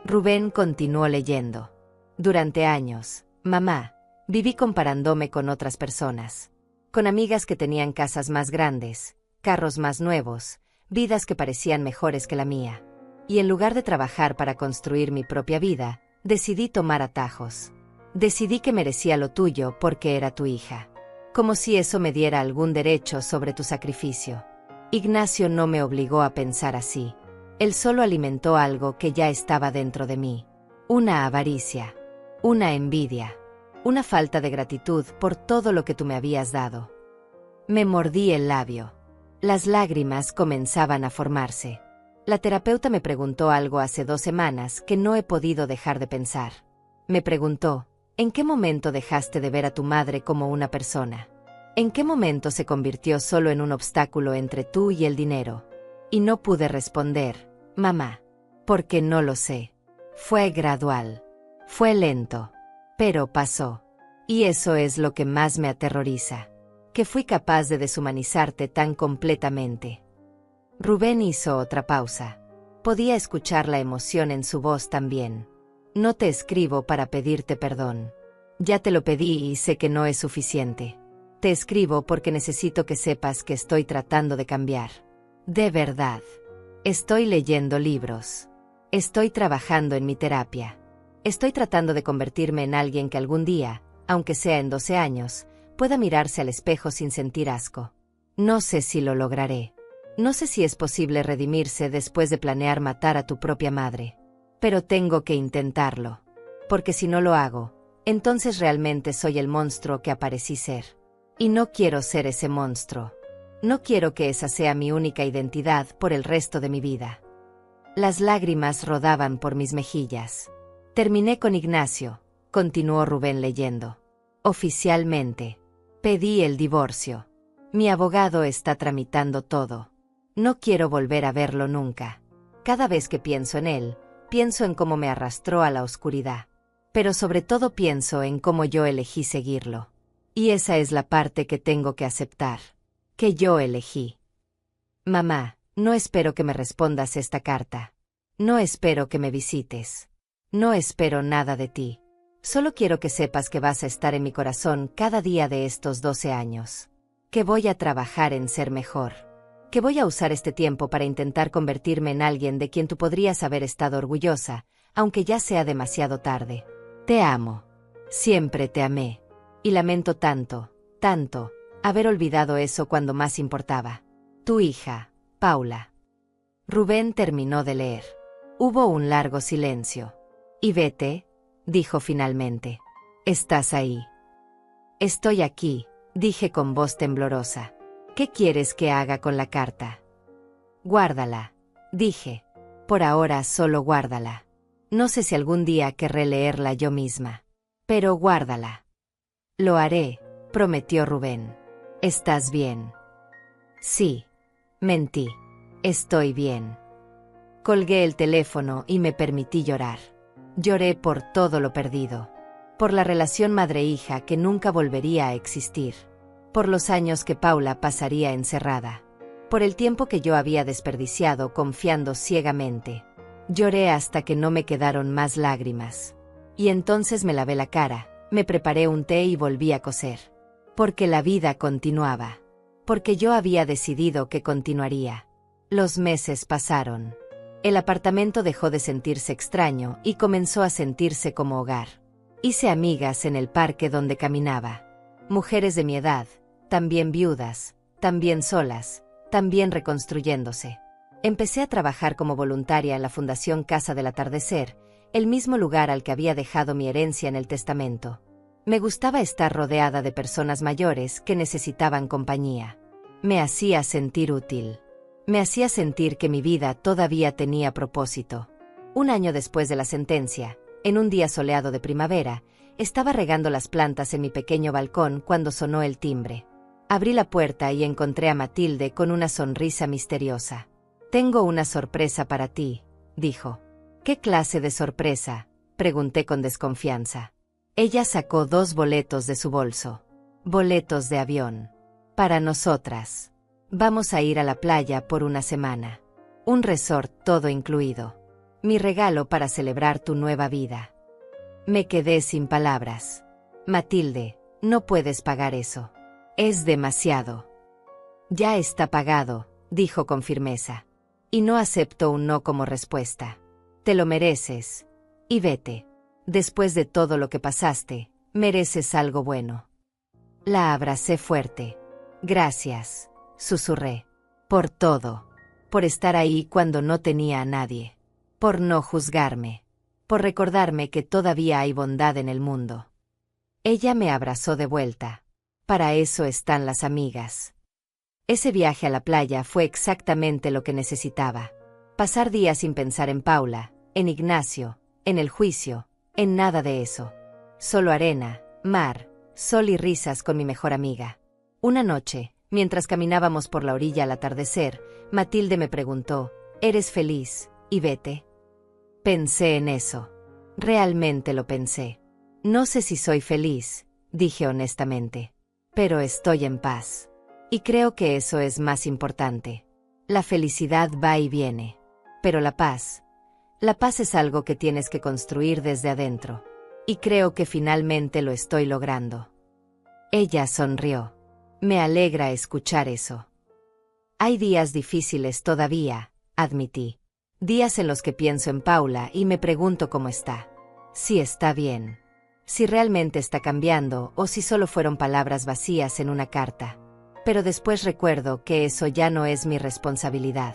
Rubén continuó leyendo. Durante años, mamá, viví comparándome con otras personas. Con amigas que tenían casas más grandes, carros más nuevos, vidas que parecían mejores que la mía. Y en lugar de trabajar para construir mi propia vida, decidí tomar atajos. Decidí que merecía lo tuyo porque era tu hija. Como si eso me diera algún derecho sobre tu sacrificio. Ignacio no me obligó a pensar así. Él solo alimentó algo que ya estaba dentro de mí. Una avaricia. Una envidia. Una falta de gratitud por todo lo que tú me habías dado. Me mordí el labio. Las lágrimas comenzaban a formarse. La terapeuta me preguntó algo hace 2 semanas que no he podido dejar de pensar. Me preguntó, ¿en qué momento dejaste de ver a tu madre como una persona? ¿En qué momento se convirtió solo en un obstáculo entre tú y el dinero? Y no pude responder, mamá, porque no lo sé. Fue gradual. Fue lento. Pero pasó. Y eso es lo que más me aterroriza. Que fui capaz de deshumanizarte tan completamente. Rubén hizo otra pausa. Podía escuchar la emoción en su voz también. No te escribo para pedirte perdón. Ya te lo pedí y sé que no es suficiente. Te escribo porque necesito que sepas que estoy tratando de cambiar. De verdad. Estoy leyendo libros. Estoy trabajando en mi terapia. Estoy tratando de convertirme en alguien que algún día, aunque sea en 12 años, pueda mirarse al espejo sin sentir asco. No sé si lo lograré. No sé si es posible redimirse después de planear matar a tu propia madre. Pero tengo que intentarlo. Porque si no lo hago, entonces realmente soy el monstruo que aparecí ser. Y no quiero ser ese monstruo. No quiero que esa sea mi única identidad por el resto de mi vida. Las lágrimas rodaban por mis mejillas. Terminé con Ignacio, continuó Rubén leyendo. Oficialmente. Pedí el divorcio. Mi abogado está tramitando todo. No quiero volver a verlo nunca. Cada vez que pienso en él, pienso en cómo me arrastró a la oscuridad. Pero sobre todo pienso en cómo yo elegí seguirlo. Y esa es la parte que tengo que aceptar. Que yo elegí. Mamá, no espero que me respondas esta carta. No espero que me visites. No espero nada de ti. Solo quiero que sepas que vas a estar en mi corazón cada día de estos 12 años. Que voy a trabajar en ser mejor. Que voy a usar este tiempo para intentar convertirme en alguien de quien tú podrías haber estado orgullosa, aunque ya sea demasiado tarde. Te amo. Siempre te amé. Y lamento tanto, tanto, haber olvidado eso cuando más importaba. Tu hija, Paula. Rubén terminó de leer. Hubo un largo silencio. Y vete, dijo finalmente. Estás ahí. Estoy aquí, dije con voz temblorosa. ¿Qué quieres que haga con la carta? Guárdala, dije. Por ahora solo guárdala. No sé si algún día querré leerla yo misma. Pero guárdala. Lo haré, prometió Rubén. ¿Estás bien? Sí. Mentí. Estoy bien. Colgué el teléfono y me permití llorar. Lloré por todo lo perdido. Por la relación madre-hija que nunca volvería a existir. Por los años que Paula pasaría encerrada. Por el tiempo que yo había desperdiciado confiando ciegamente. Lloré hasta que no me quedaron más lágrimas. Y entonces me lavé la cara, me preparé un té y volví a coser. Porque la vida continuaba. Porque yo había decidido que continuaría. Los meses pasaron. El apartamento dejó de sentirse extraño y comenzó a sentirse como hogar. Hice amigas en el parque donde caminaba. Mujeres de mi edad, también viudas, también solas, también reconstruyéndose. Empecé a trabajar como voluntaria en la Fundación Casa del Atardecer, el mismo lugar al que había dejado mi herencia en el testamento. Me gustaba estar rodeada de personas mayores que necesitaban compañía. Me hacía sentir útil. Me hacía sentir que mi vida todavía tenía propósito. Un año después de la sentencia, en un día soleado de primavera, estaba regando las plantas en mi pequeño balcón cuando sonó el timbre. Abrí la puerta y encontré a Matilde con una sonrisa misteriosa. «Tengo una sorpresa para ti», dijo. «¿Qué clase de sorpresa?», pregunté con desconfianza. Ella sacó 2 boletos de su bolso. Boletos de avión. Para nosotras. Vamos a ir a la playa por una semana. Un resort todo incluido. Mi regalo para celebrar tu nueva vida. Me quedé sin palabras. Matilde, no puedes pagar eso. Es demasiado. Ya está pagado, dijo con firmeza. Y no acepto un no como respuesta. Te lo mereces. Y vete. Después de todo lo que pasaste, mereces algo bueno. La abracé fuerte. Gracias, susurré. Por todo. Por estar ahí cuando no tenía a nadie. Por no juzgarme. Por recordarme que todavía hay bondad en el mundo. Ella me abrazó de vuelta. Para eso están las amigas. Ese viaje a la playa fue exactamente lo que necesitaba. Pasar días sin pensar en Paula, en Ignacio, en el juicio, en nada de eso. Solo arena, mar, sol y risas con mi mejor amiga. Una noche, mientras caminábamos por la orilla al atardecer, Matilde me preguntó, ¿eres feliz, Ivete? Pensé en eso. Realmente lo pensé. No sé si soy feliz, dije honestamente. Pero estoy en paz. Y creo que eso es más importante. La felicidad va y viene. Pero la paz es algo que tienes que construir desde adentro. Y creo que finalmente lo estoy logrando. Ella sonrió. Me alegra escuchar eso. Hay días difíciles todavía, admití. Días en los que pienso en Paula y me pregunto cómo está. Si está bien. Si realmente está cambiando o si solo fueron palabras vacías en una carta. Pero después recuerdo que eso ya no es mi responsabilidad.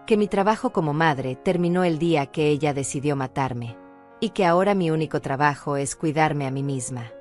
Que mi trabajo como madre terminó el día que ella decidió matarme. Y que ahora mi único trabajo es cuidarme a mí misma.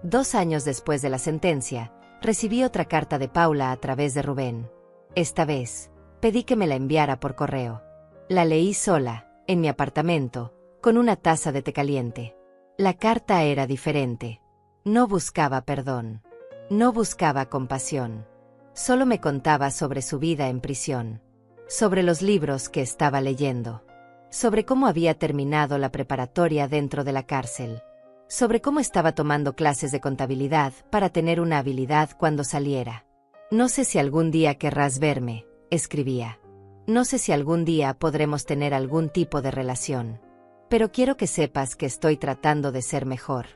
2 años después de la sentencia, recibí otra carta de Paula a través de Rubén. Esta vez, pedí que me la enviara por correo. La leí sola, en mi apartamento, con una taza de té caliente. La carta era diferente. No buscaba perdón. No buscaba compasión. Solo me contaba sobre su vida en prisión. Sobre los libros que estaba leyendo. Sobre cómo había terminado la preparatoria dentro de la cárcel. Sobre cómo estaba tomando clases de contabilidad para tener una habilidad cuando saliera. No sé si algún día querrás verme, escribía. No sé si algún día podremos tener algún tipo de relación. Pero quiero que sepas que estoy tratando de ser mejor.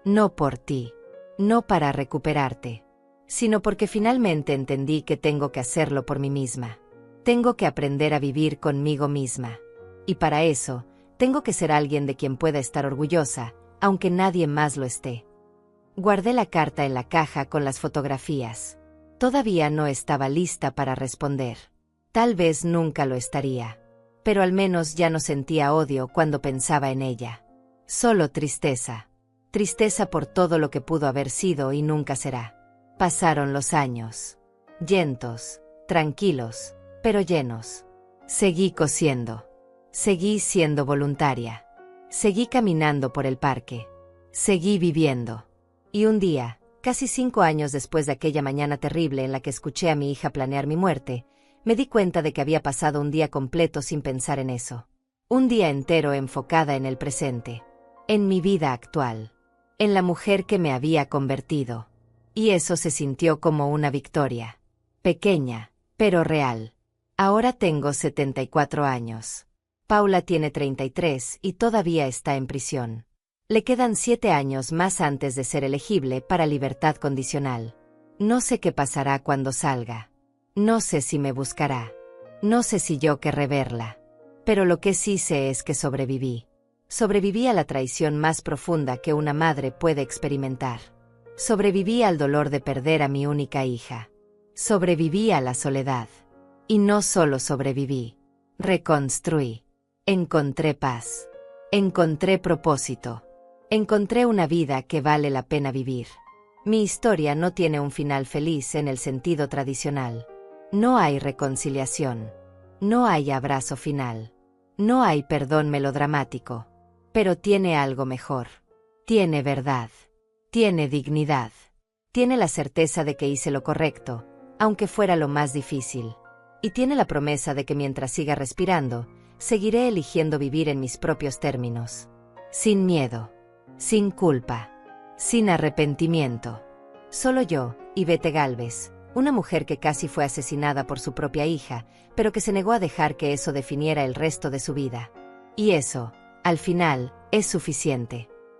No por ti. No para recuperarte. Sino porque finalmente entendí que tengo que hacerlo por mí misma. Tengo que aprender a vivir conmigo misma. Y para eso, tengo que ser alguien de quien pueda estar orgullosa, aunque nadie más lo esté. Guardé la carta en la caja con las fotografías. Todavía no estaba lista para responder. Tal vez nunca lo estaría. Pero al menos ya no sentía odio cuando pensaba en ella. Solo tristeza. Tristeza por todo lo que pudo haber sido y nunca será. Pasaron los años. Llentos, tranquilos, pero llenos. Seguí cosiendo. Seguí siendo voluntaria. Seguí caminando por el parque. Seguí viviendo. Y un día, casi 5 años después de aquella mañana terrible en la que escuché a mi hija planear mi muerte, me di cuenta de que había pasado un día completo sin pensar en eso. Un día entero enfocada en el presente. En mi vida actual. En la mujer que me había convertido. Y eso se sintió como una victoria. Pequeña, pero real. Ahora tengo 74 años. Paula tiene 33 y todavía está en prisión. Le quedan 7 años más antes de ser elegible para libertad condicional. No sé qué pasará cuando salga. No sé si me buscará. No sé si yo querré verla. Pero lo que sí sé es que sobreviví. Sobreviví a la traición más profunda que una madre puede experimentar. Sobreviví al dolor de perder a mi única hija. Sobreviví a la soledad. Y no solo sobreviví. Reconstruí. Encontré paz. Encontré propósito. Encontré una vida que vale la pena vivir. Mi historia no tiene un final feliz en el sentido tradicional. No hay reconciliación. No hay abrazo final. No hay perdón melodramático. Pero tiene algo mejor. Tiene verdad. Tiene dignidad. Tiene la certeza de que hice lo correcto, aunque fuera lo más difícil. Y tiene la promesa de que mientras siga respirando, seguiré eligiendo vivir en mis propios términos. Sin miedo. Sin culpa. Sin arrepentimiento. Solo yo, Ivete Gálvez, una mujer que casi fue asesinada por su propia hija, pero que se negó a dejar que eso definiera el resto de su vida. Y eso, al final, es suficiente.